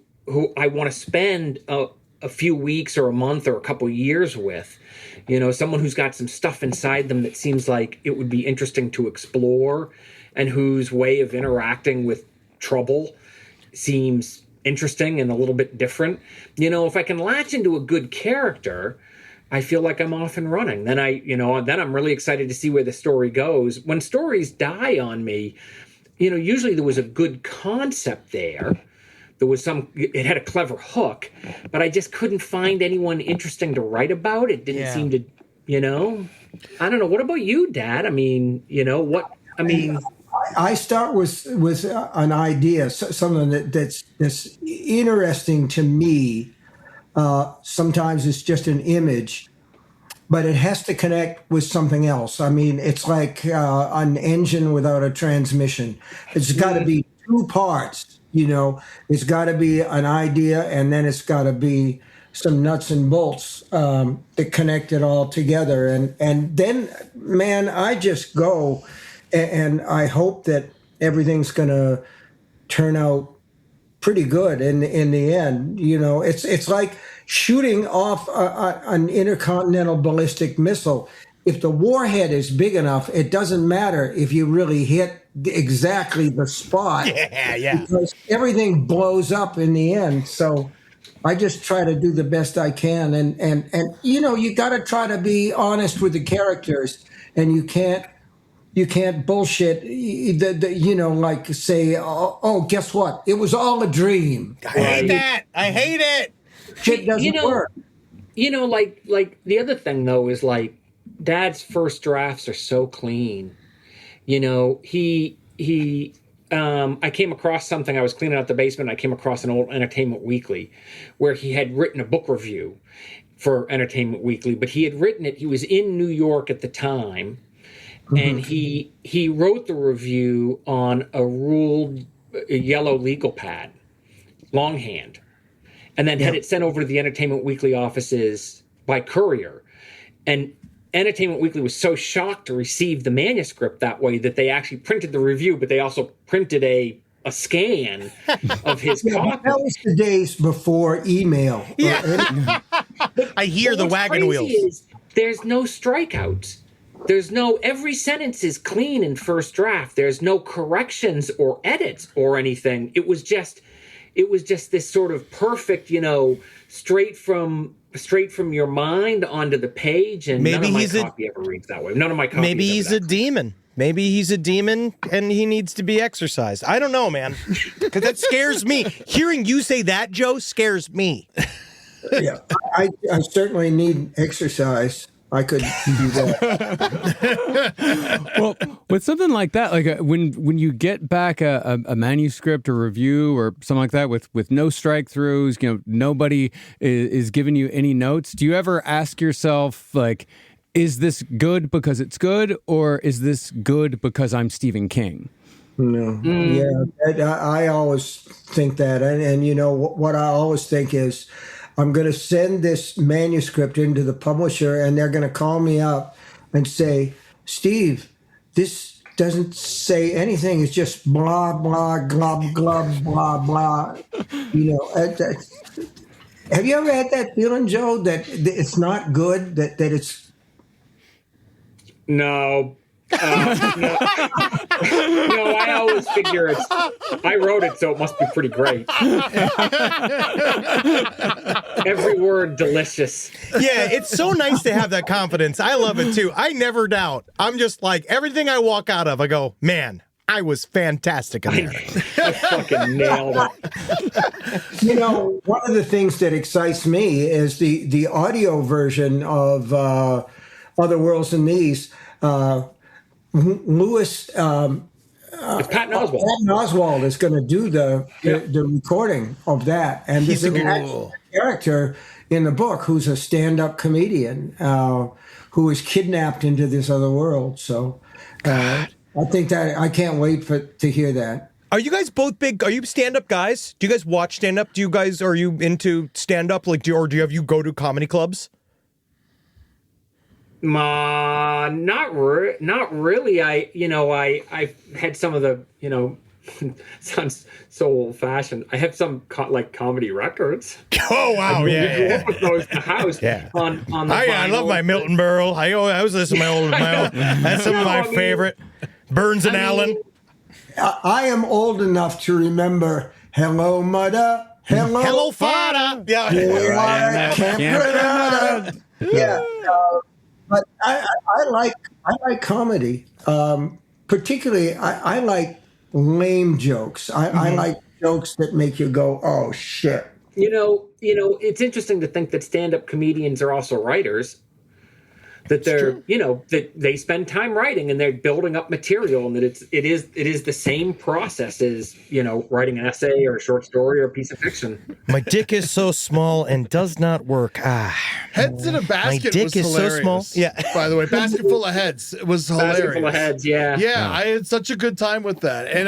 I want to spend a few weeks or a month or a couple years with. You know, someone who's got some stuff inside them that seems like it would be interesting to explore, and whose way of interacting with trouble seems interesting and a little bit different. You know, if I can latch into a good character, I feel like I'm off and running. Then I'm really excited to see where the story goes. When stories die on me, you know, usually there was a good concept there. It had a clever hook, but I just couldn't find anyone interesting to write about. It didn't seem to, you know, I don't know. What about you, Dad? I mean, you know, I start with an idea, something that's interesting to me. Sometimes it's just an image, but it has to connect with something else. I mean, it's like an engine without a transmission. It's got to be two parts. You know, it's got to be an idea, and then it's got to be some nuts and bolts that connect it all together. And then, man, I just go, and I hope that everything's going to turn out pretty good in the end. You know, it's like shooting off an intercontinental ballistic missile. If the warhead is big enough, it doesn't matter if you really hit exactly the spot. Yeah. Because everything blows up in the end. So I just try to do the best I can. And you know, you got to try to be honest with the characters, and you can't bullshit, you know, like say, oh, guess what? It was all a dream. I hate that. I hate it. Shit doesn't work. You know, like the other thing, though, is like Dad's first drafts are so clean. You know, I came across something. I was cleaning out the basement. I came across an old Entertainment Weekly where he had written a book review for Entertainment Weekly, but he had written it. He was in New York at the time. And he wrote the review on a ruled yellow legal pad, longhand, and then had it sent over to the Entertainment Weekly offices by courier. And Entertainment Weekly was so shocked to receive the manuscript that way that they actually printed the review, but they also printed a scan of his copy. That was the days before email. Yeah. I hear the wagon wheels. There's no strikeouts. Every sentence is clean in first draft. There's no corrections or edits or anything. It was just this sort of perfect, you know, straight from your mind onto the page. And maybe none of my copy ever reads that way. None of my copy. Maybe he's a demon. Maybe he's a demon and he needs to be exorcised. I don't know, man, because that scares me. Hearing you say that, Joe, scares me. Yeah, I certainly need exercise. I could do that. Well, with something like that, like when you get back a manuscript or review or something like that with no strike throughs, you know, nobody is giving you any notes. Do you ever ask yourself, like, is this good because it's good, or is this good because I'm Stephen King? No. Yeah, I always think that, and you know what I always think is, I'm going to send this manuscript into the publisher, and they're going to call me up and say, Steve, this doesn't say anything. It's just blah, blah, glub, glub, blah, blah. You know, Have you ever had that feeling, Joe, that it's not good, that it's... No. No, I always figure I wrote it, so it must be pretty great. Every word delicious. Yeah, it's so nice to have that confidence. I love it too. I never doubt. I'm just like, everything I walk out of, I go, man, I was fantastic in there. I fucking nailed it. You know, one of the things that excites me is the audio version of Other Worlds Than These. Lewis, It's Patton Oswalt. Patton Oswalt is going to do the recording of that, and He's there's a a character in the book who's a stand-up comedian who is kidnapped into this other world. So I think that I can't wait to hear that. Are you guys both big? Are you stand-up guys? Do you guys watch stand-up? Are you into stand-up? Like, or do you go to comedy clubs? Not really. I had some of the, sounds so old-fashioned. I have some comedy records. Oh wow, yeah. With those in the house. Yeah. On the I love my Milton Berle. I was listening to my old. That's some of my favorite. Burns and Allen. I am old enough to remember "Hello, Mother." Hello, Father. Yeah. Yeah. But I like comedy. Particularly, I like lame jokes. I like jokes that make you go, "Oh shit." It's interesting to think that stand-up comedians are also writers. That they're, that they spend time writing and they're building up material, and that it is the same process as, writing an essay or a short story or a piece of fiction. My dick is so small and does not work. Heads in a basket my dick was is hilarious. so small. Yeah. By the way, basket full of heads was hilarious. Basket full of heads, yeah. Yeah, I had such a good time with that. And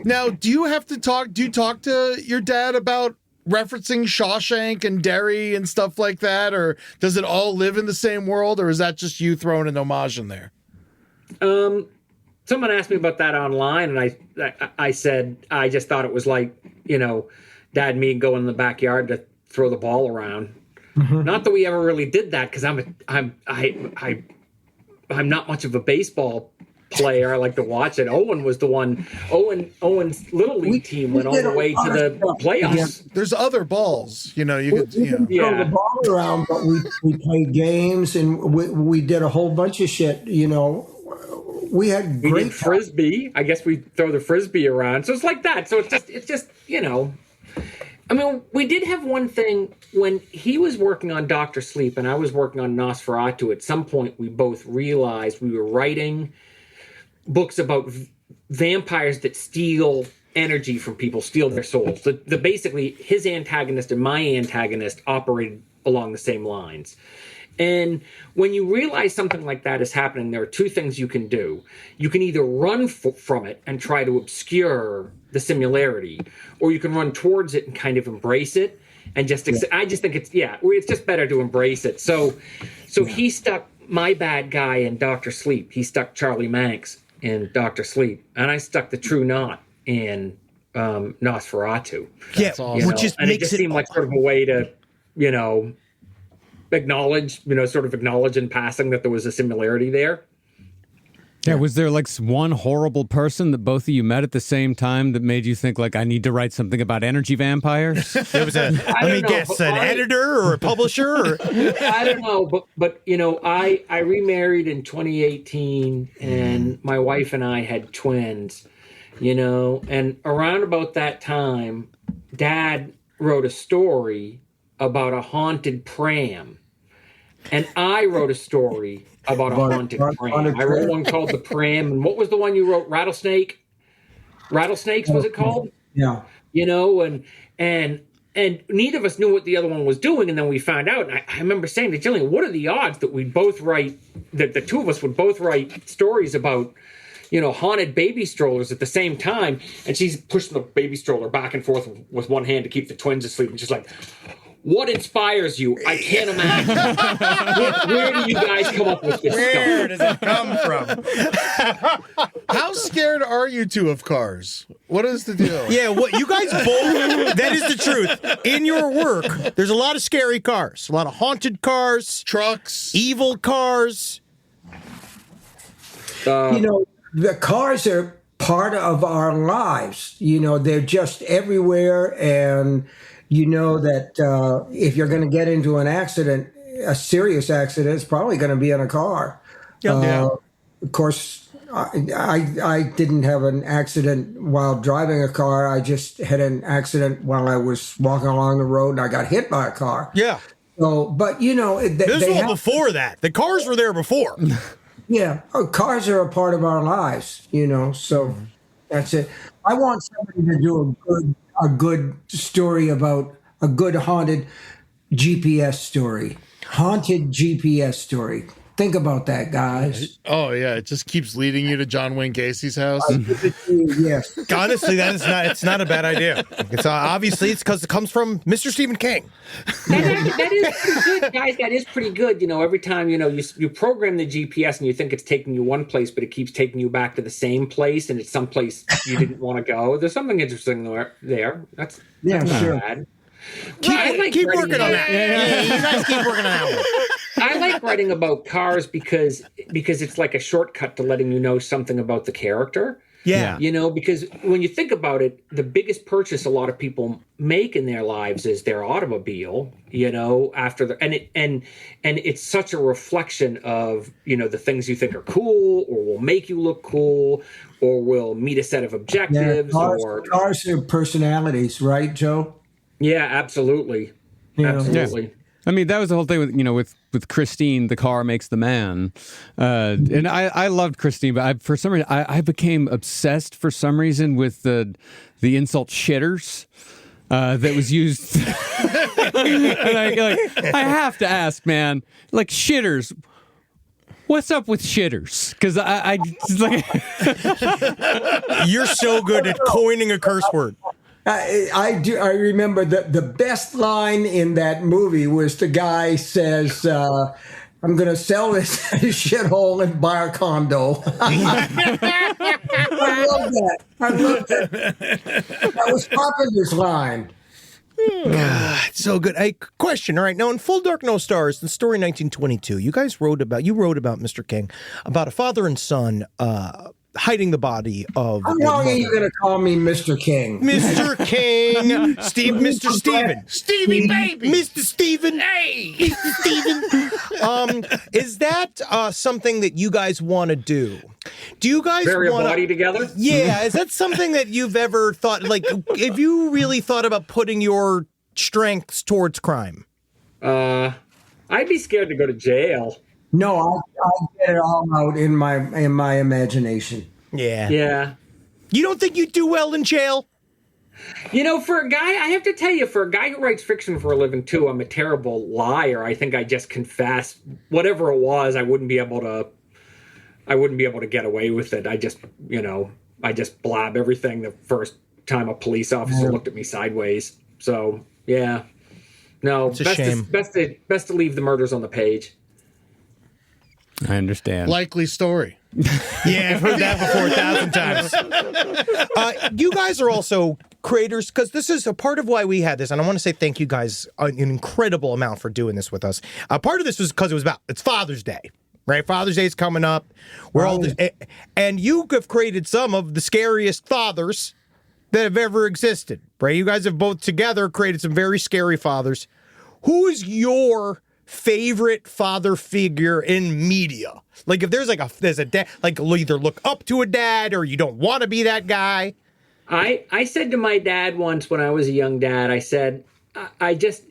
now, do you talk to your dad about referencing Shawshank and Derry and stuff like that, or does it all live in the same world, or is that just you throwing an homage in there? Someone asked me about that online, and I said I just thought it was like, Dad and me go in the backyard to throw the ball around. Mm-hmm. Not that we ever really did that, because I'm not much of a baseball player. I like to watch it. Owen was the one. Owen's little league team went all the way to the playoffs. Yeah. There's other balls, you could throw the ball around, but we played games and we did a whole bunch of shit. We did frisbee. I guess we throw the frisbee around. So it's like that. So it's just. I mean, we did have one thing when he was working on Dr. Sleep and I was working on Nosferatu. At some point, we both realized we were writing books about vampires that steal energy from people, steal their souls. Basically, his antagonist and my antagonist operated along the same lines. And when you realize something like that is happening, there are two things you can do. You can either run from it and try to obscure the similarity, or you can run towards it and kind of embrace it. And I just think it's just better to embrace it. So he stuck my bad guy in Dr. Sleep. He stuck Charlie Manx in Dr. Sleep, and I stuck the True Knot in Nosferatu. Yeah, which it just seemed like sort of a way to, acknowledge in passing that there was a similarity there. Yeah, was there like one horrible person that both of you met at the same time that made you think like I need to write something about energy vampires? There was an editor or a publisher? Or... I don't know, but I remarried in 2018 and my wife and I had twins, and around about that time, Dad wrote a story about a haunted pram. And I wrote a story about a haunted pram. I wrote one called The Pram. And what was the one you wrote? Rattlesnakes, was it called? Yeah. And neither of us knew what the other one was doing. And then we found out. And I remember saying to Jillian, what are the odds that we'd both write, that the two of us would both write stories about, haunted baby strollers at the same time? And she's pushing the baby stroller back and forth with one hand to keep the twins asleep. And she's like, What inspires you? I can't imagine. Where do you guys come up with this Where stuff? does it come from? How scared are you two of cars? What is the deal? Yeah, what you guys both, that is the truth. In your work, there's a lot of scary cars, a lot of haunted cars, Trucks. evil cars. The cars are part of our lives. They're just everywhere, and that if you're going to get into an accident, a serious accident, it's probably going to be in a car. Yeah. Of course, I didn't have an accident while driving a car. I just had an accident while I was walking along the road, and I got hit by a car. Yeah. So, but This was all before that. The cars were there before. Yeah, cars are a part of our lives, so that's it. I want somebody to do a good story about a good haunted GPS story. Haunted GPS story. Think about that, guys. Oh yeah, it just keeps leading you to John Wayne Gacy's house. Yes. Honestly, it's not a bad idea. It's obviously it's because it comes from Mr. Stephen King. That is pretty good, guys. That is pretty good. Every time, you program the GPS and you think it's taking you one place, but it keeps taking you back to the same place, and it's someplace you didn't want to go. There's something interesting there. That's not sure. bad. Keep working on that. Yeah, you guys keep working on that one. I like writing about cars because it's like a shortcut to letting you know something about the character. Yeah. Because when you think about it, the biggest purchase a lot of people make in their lives is their automobile, after and it's such a reflection of, the things you think are cool or will make you look cool or will meet a set of objectives. Cars are personalities, right, Joe? Yeah, absolutely. Absolutely. Yeah. I mean, that was the whole thing with Christine. The car makes the man, and I loved Christine, but for some reason I became obsessed for some reason with the insult shitters that was used. And I have to ask, man, like shitters. What's up with shitters? Because I like You're so good at coining a curse word. I do. I remember the best line in that movie was the guy says, "I'm going to sell this shithole and buy a condo." I love that. That was Carpenter's line. God, so good. Hey, question. All right, now in Full Dark No Stars, the story 1922, you wrote about Mr. King, about a father and son hiding the body of. How long are you going to call me Mr. King? Mr. King, Mr. Steven, Stevie baby, Mr. Steven, hey, Mr. Steven. Is that something that you guys want to do? Do you guys bury a want body together? Yeah, is that something that you've ever thought? Like, have you really thought about putting your strengths towards crime? I'd be scared to go to jail. No, I get it all out in my imagination. Yeah. Yeah. You don't think you'd do well in jail? For a guy, I have to tell you, for a guy who writes fiction for a living too, I'm a terrible liar. I think I just confess whatever it was. I wouldn't be able to get away with it. I just blab everything the first time a police officer looked at me sideways. So yeah, no, it's a shame. Best to leave the murders on the page. I understand. Likely story. Yeah, I've heard that before 1,000 times. You guys are also creators, because this is a part of why we had this, and I want to say thank you guys an incredible amount for doing this with us. Part of this was because it's Father's Day, right? Father's Day is coming up. And you have created some of the scariest fathers that have ever existed, right? You guys have both together created some very scary fathers. Who is your favorite father figure in media? Like, if there's a dad, like, you'll either look up to a dad or you don't want to be that guy. I said to my dad once when I was a young dad, I said, I just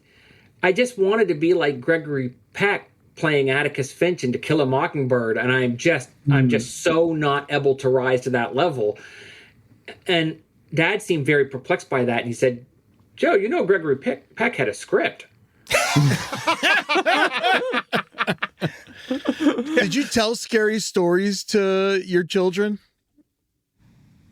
wanted to be like Gregory Peck playing Atticus Finch in To Kill a Mockingbird, and I'm just so not able to rise to that level. And Dad seemed very perplexed by that, and he said, "Joe, Gregory Peck had a script." Did you tell scary stories to your children?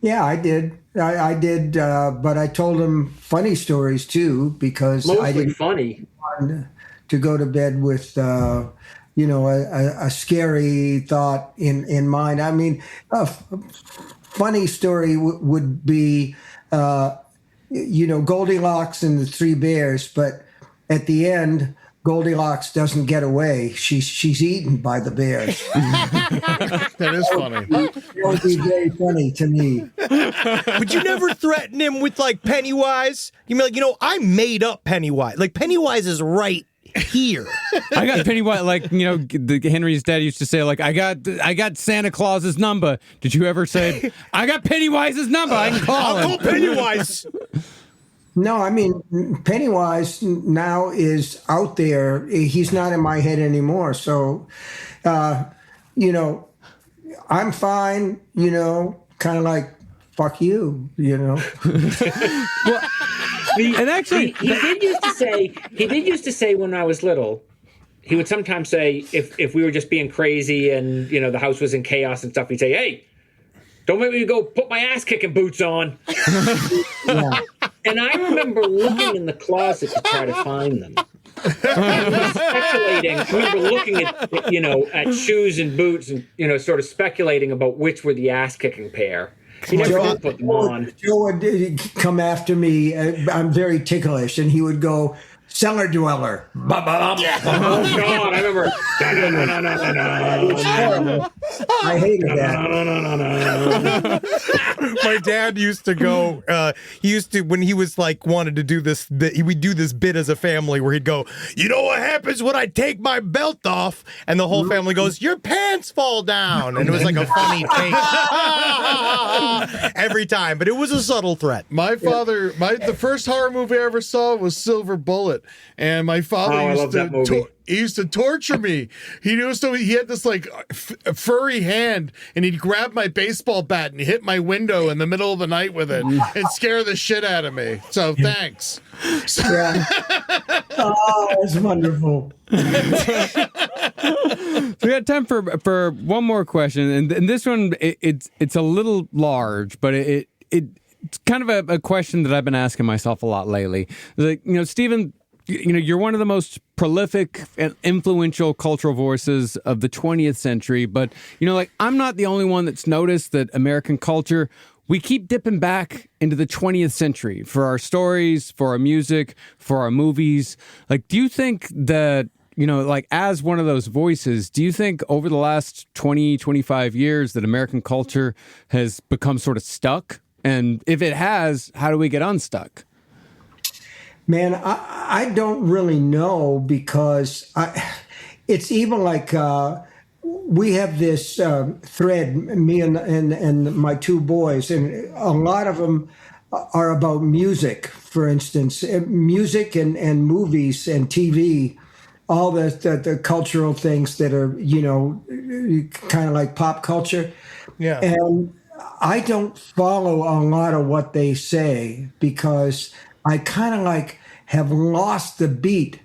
Yeah, I did. I did, but I told them funny stories too, because Mostly funny. fun to go to bed with, a scary thought in mind. I mean, funny story would be, Goldilocks and the Three Bears, but at the end, Goldilocks doesn't get away. She's eaten by the bears. That is funny. That would be very funny to me. Would you never threaten him with like Pennywise? You'd be like, I made up Pennywise. Like Pennywise is right here. I got Pennywise, like, Henry's dad used to say, like, I got Santa Claus's number. Did you ever say, I got Pennywise's number, I can call him? I'll call Pennywise. No, I mean, Pennywise now is out there. He's not in my head anymore. So, I'm fine, kind of like, fuck you, Well, and actually, he did used to say when I was little, he would sometimes say, if we were just being crazy and, the house was in chaos and stuff, he'd say, hey, don't make me go put my ass kicking boots on. yeah. And I remember looking in the closet to try to find them. I remember looking at shoes and boots and, sort of speculating about which were the ass kicking pair. He never did put them on. Joe would come after me. I'm very ticklish, and he would go, cellar dweller. Oh, God, I remember. I hated that. My dad used to go, when he was like, wanted to do this bit, he would do this bit as a family where he'd go, you know what happens when I take my belt off? And the whole family goes, your pants fall down. And it was like a funny take every time, but it was a subtle threat. My father, the first horror movie I ever saw was Silver Bullet. And my father used to torture me. He had this like furry hand, and he'd grab my baseball bat and hit my window in the middle of the night with it and scare the shit out of me. So thanks. Yeah. Oh, that's wonderful. So we got time for one more question, and this one it's a little large, but it's kind of a question that I've been asking myself a lot lately. Like, Stephen, you're one of the most prolific and influential cultural voices of the 20th century, but, I'm not the only one that's noticed that American culture, we keep dipping back into the 20th century for our stories, for our music, for our movies. Like, do you think that, as one of those voices, do you think over the last 20, 25 years that American culture has become sort of stuck? And if it has, how do we get unstuck? Man, I don't really know, because it's even like we have this thread, me and my two boys, and a lot of them are about music, for instance, music and movies and TV, all the cultural things that are, kind of like pop culture. Yeah. And I don't follow a lot of what they say, because I kind of like have lost the beat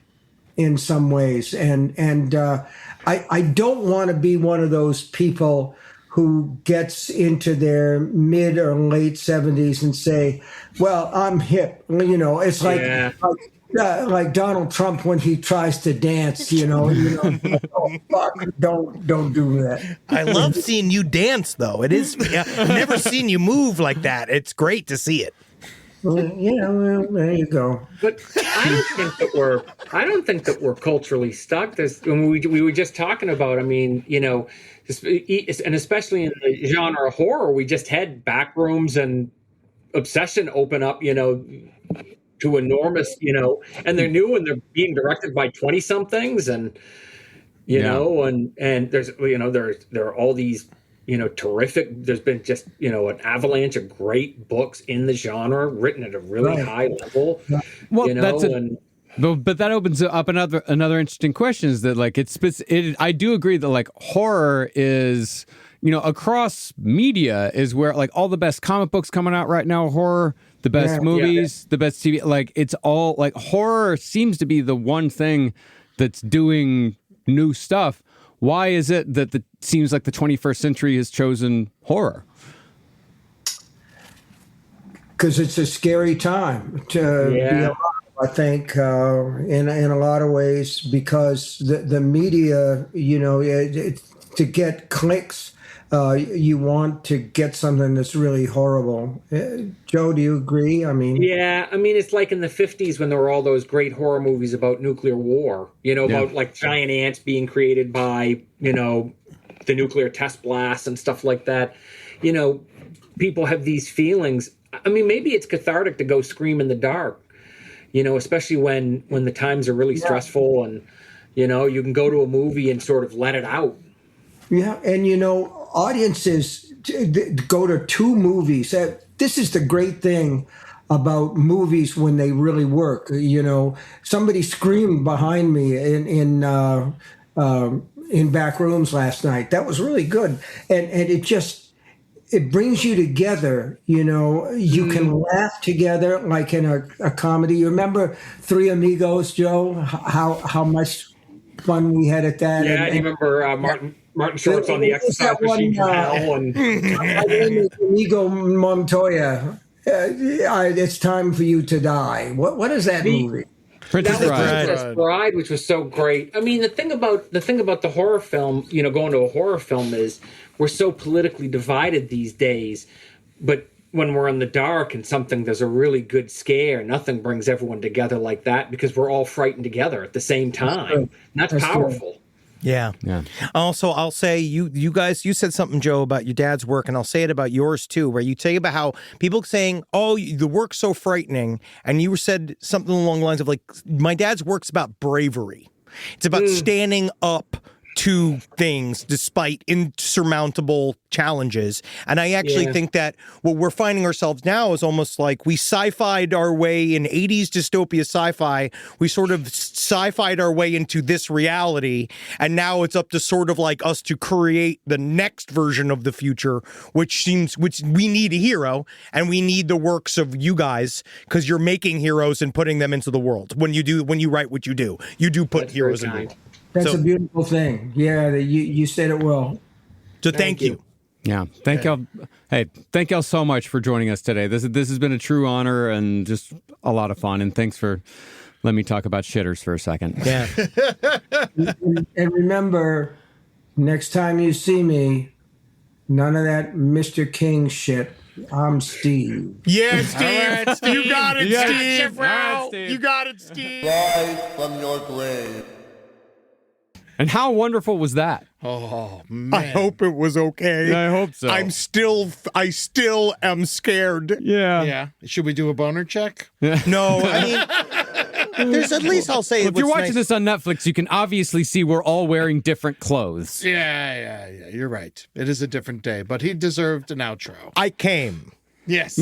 in some ways. And I don't want to be one of those people who gets into their mid or late 70s and say, well, I'm hip. It's like, like Donald Trump when he tries to dance, oh, fuck, don't do that. I love seeing you dance, though. It is, I've never seen you move like that. It's great to see it. Well, there you go. But I don't think that we're culturally stuck. We were just talking about, and especially in the genre of horror, we just had Backrooms and Obsession open up, to enormous, and they're new and they're being directed by 20-somethings, and and there's there are all these terrific. There's been just an avalanche of great books in the genre written at a really high level. Well, but that opens up another interesting question. Is that like I do agree that like horror is across media is where like all the best comic books coming out right now. Horror, the best movies, the best TV. Like it's all like horror seems to be the one thing that's doing new stuff. Why is it that it seems like the 21st century has chosen horror? Because it's a scary time to be alive. I think, in a lot of ways, because the media, to get clicks, you want to get something that's really horrible. Joe, do you agree? I mean, Yeah, I mean, it's like in the 50s when there were all those great horror movies about nuclear war, about like giant ants being created by, the nuclear test blasts and stuff like that. People have these feelings. I mean, maybe it's cathartic to go scream in the dark, especially when the times are really stressful and, you can go to a movie and sort of let it out. Yeah, and audiences go to 2 movies. This is the great thing about movies when they really work. Somebody screamed behind me in back rooms last night. That was really good, and it brings you together. You can laugh together like in a comedy. You remember Three Amigos, Joe? How much fun we had at that. Yeah, you remember Martin Short's on the exercise machine from hell. And Inigo Montoya. It's time for you to die. What is that movie? Princess Bride, which was so great. I mean, the thing about the horror film, going to a horror film is we're so politically divided these days. But when we're in the dark and there's a really good scare, nothing brings everyone together like that because we're all frightened together at the same time. That's powerful. True. Yeah. Also, I'll say you guys, you said something, Joe, about your dad's work, and I'll say it about yours too, where you tell about how people saying, "Oh, the work's so frightening," and you said something along the lines of like, "My dad's work's about bravery. It's about standing up to things despite insurmountable challenges." And I actually think that what we're finding ourselves now is almost like we sci-fi'd our way in 80s dystopia sci-fi. We sort of sci-fi'd our way into this reality. And now it's up to sort of like us to create the next version of the future, which we need a hero, and we need the works of you guys, because you're making heroes and putting them into the world. When you write what you do put heroes in the world. That's a beautiful thing. Yeah, you said it well. So thank you. Yeah, thank y'all. Hey, thank y'all so much for joining us today. This has been a true honor and just a lot of fun. And thanks for letting me talk about shitters for a second. Yeah. And remember, next time you see me, none of that Mr. King shit. I'm Steve. Yeah, Steve. Right, Steve. You got it, Steve. Steve. You got it, Steve. Rise from your grave. And how wonderful was that? Oh, man. I hope it was okay. I hope so. I still am scared. Yeah. Should we do a boner check? No, I mean, there's at least I'll say. Well, if you're watching this on Netflix, you can obviously see we're all wearing different clothes. Yeah. You're right. It is a different day, but he deserved an outro. I came. Yes.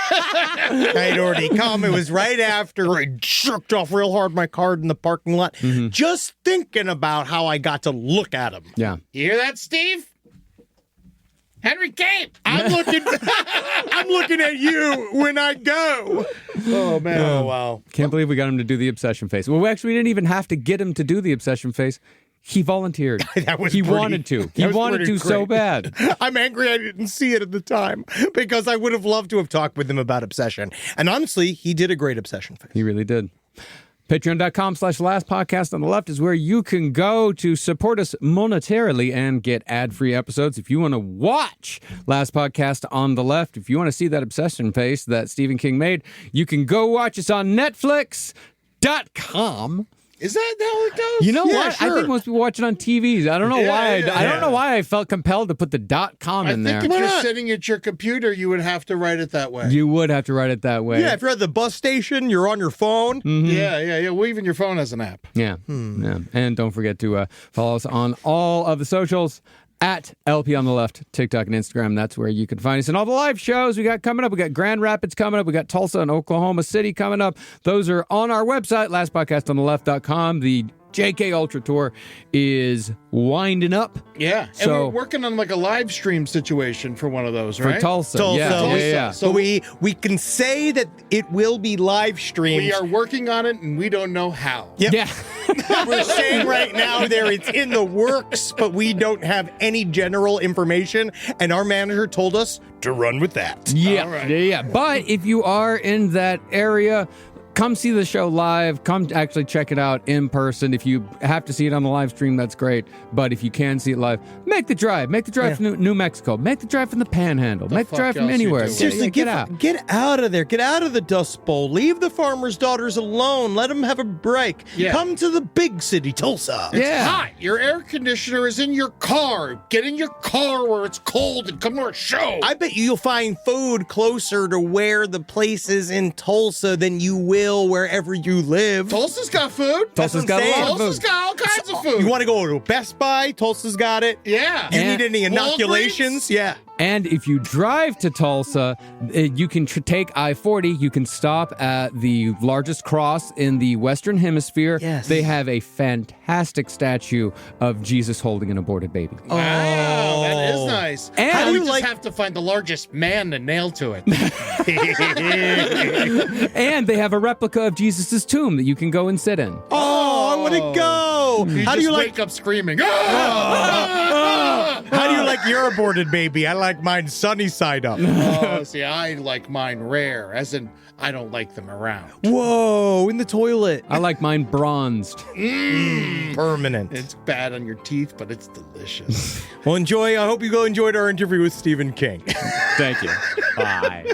I'd already come. It was right after I jerked off real hard my card in the parking lot, just thinking about how I got to look at him. Yeah. You hear that, Steve? Henry came. I'm looking at you when I go. Oh, man. Oh, wow. Can't believe we got him to do the obsession face. Well, actually, we didn't even have to get him to do the obsession face. He volunteered. He wanted to. He wanted to so bad. I'm angry I didn't see it at the time, because I would have loved to have talked with him about obsession. And honestly, he did a great obsession face. He really did. Patreon.com/Last Podcast on the Left is where you can go to support us monetarily and get ad-free episodes. If you want to watch Last Podcast on the Left, if you want to see that obsession face that Stephen King made, you can go watch us on Netflix.com. Is that how it goes? You know what? Sure. I think most people watch it on TVs. I don't know why. I don't know why I felt compelled to put the .com in there. I think if you're sitting at your computer, you would have to write it that way. You would have to write it that way. Yeah, if you're at the bus station, you're on your phone. Yeah. Well, even your phone has an app. Yeah. And don't forget to follow us on all of the socials at LP on the Left, TikTok and Instagram. That's where you can find us. And all the live shows we got coming up. We got Grand Rapids coming up. We got Tulsa and Oklahoma City coming up. Those are on our website, lastpodcastontheleft.com. The JK Ultra Tour is winding up. Yeah. And we're working on like a live stream situation for one of those, right? For Tulsa. Yeah. So we can say that it will be live streamed. We are working on it, and we don't know how. Yep. Yeah. We're saying right now it's in the works, but we don't have any general information. And our manager told us to run with that. Yeah. All right. Yeah. But if you are in that area, come see the show live. Come actually check it out in person. If you have to see it on the live stream, that's great. But if you can see it live, make the drive. Make the drive from New Mexico. Make the drive from the Panhandle. Make the drive from anywhere. Seriously, get out. Get out of there. Get out of the Dust Bowl. Leave the farmers' daughters alone. Let them have a break. Yeah. Come to the big city, Tulsa. It's hot. Your air conditioner is in your car. Get in your car where it's cold and come to our show. I bet you'll find food closer to where the place is in Tulsa than you will wherever you live. Tulsa's got food. Tulsa's got a lot of Tulsa's food. got all kinds of food. You want to go to Best Buy? Tulsa's got it. Yeah. You And need any inoculations? Walgreens? Yeah. And if you drive to Tulsa, you can take I-40. You can stop at the largest cross in the Western Hemisphere. Yes. They have a fantastic statue of Jesus holding an aborted baby. Wow, that is nice. And How do you like- just have to find the largest man to nail to it? And they have a replica of Jesus' tomb that you can go and sit in. Oh, I want to go. You How do just you like? wake up screaming. How do you like your aborted baby? I like mine sunny side up. Oh, see, I like mine rare, as in I don't like them around. Whoa, in the toilet. I like mine bronzed. Permanent. It's bad on your teeth, but it's delicious. Well, enjoy. I hope you enjoyed our interview with Stephen King. Thank you. Bye.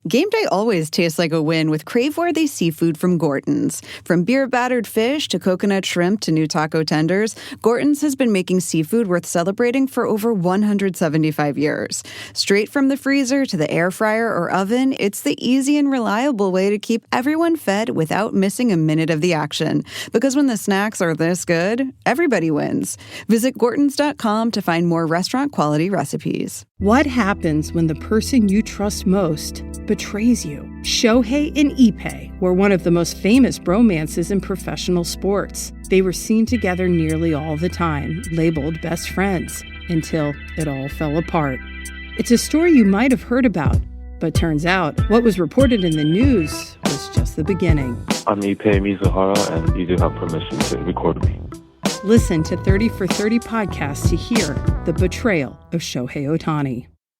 Game day always tastes like a win with crave-worthy seafood from Gorton's. From beer-battered fish to coconut shrimp to new taco tenders, Gorton's has been making seafood worth celebrating for over 175 years. Straight from the freezer to the air fryer or oven, it's the easy and reliable way to keep everyone fed without missing a minute of the action. Because when the snacks are this good, everybody wins. Visit Gortons.com to find more restaurant-quality recipes. What happens when the person you trust most betrays you? Shohei and Ippei were one of the most famous bromances in professional sports. They were seen together nearly all the time, labeled best friends, until it all fell apart. It's a story you might have heard about, but turns out what was reported in the news was just the beginning. I'm Ippei Mizuhara, and you do have permission to record me. Listen to 30 for 30 podcast to hear the betrayal of Shohei Ohtani.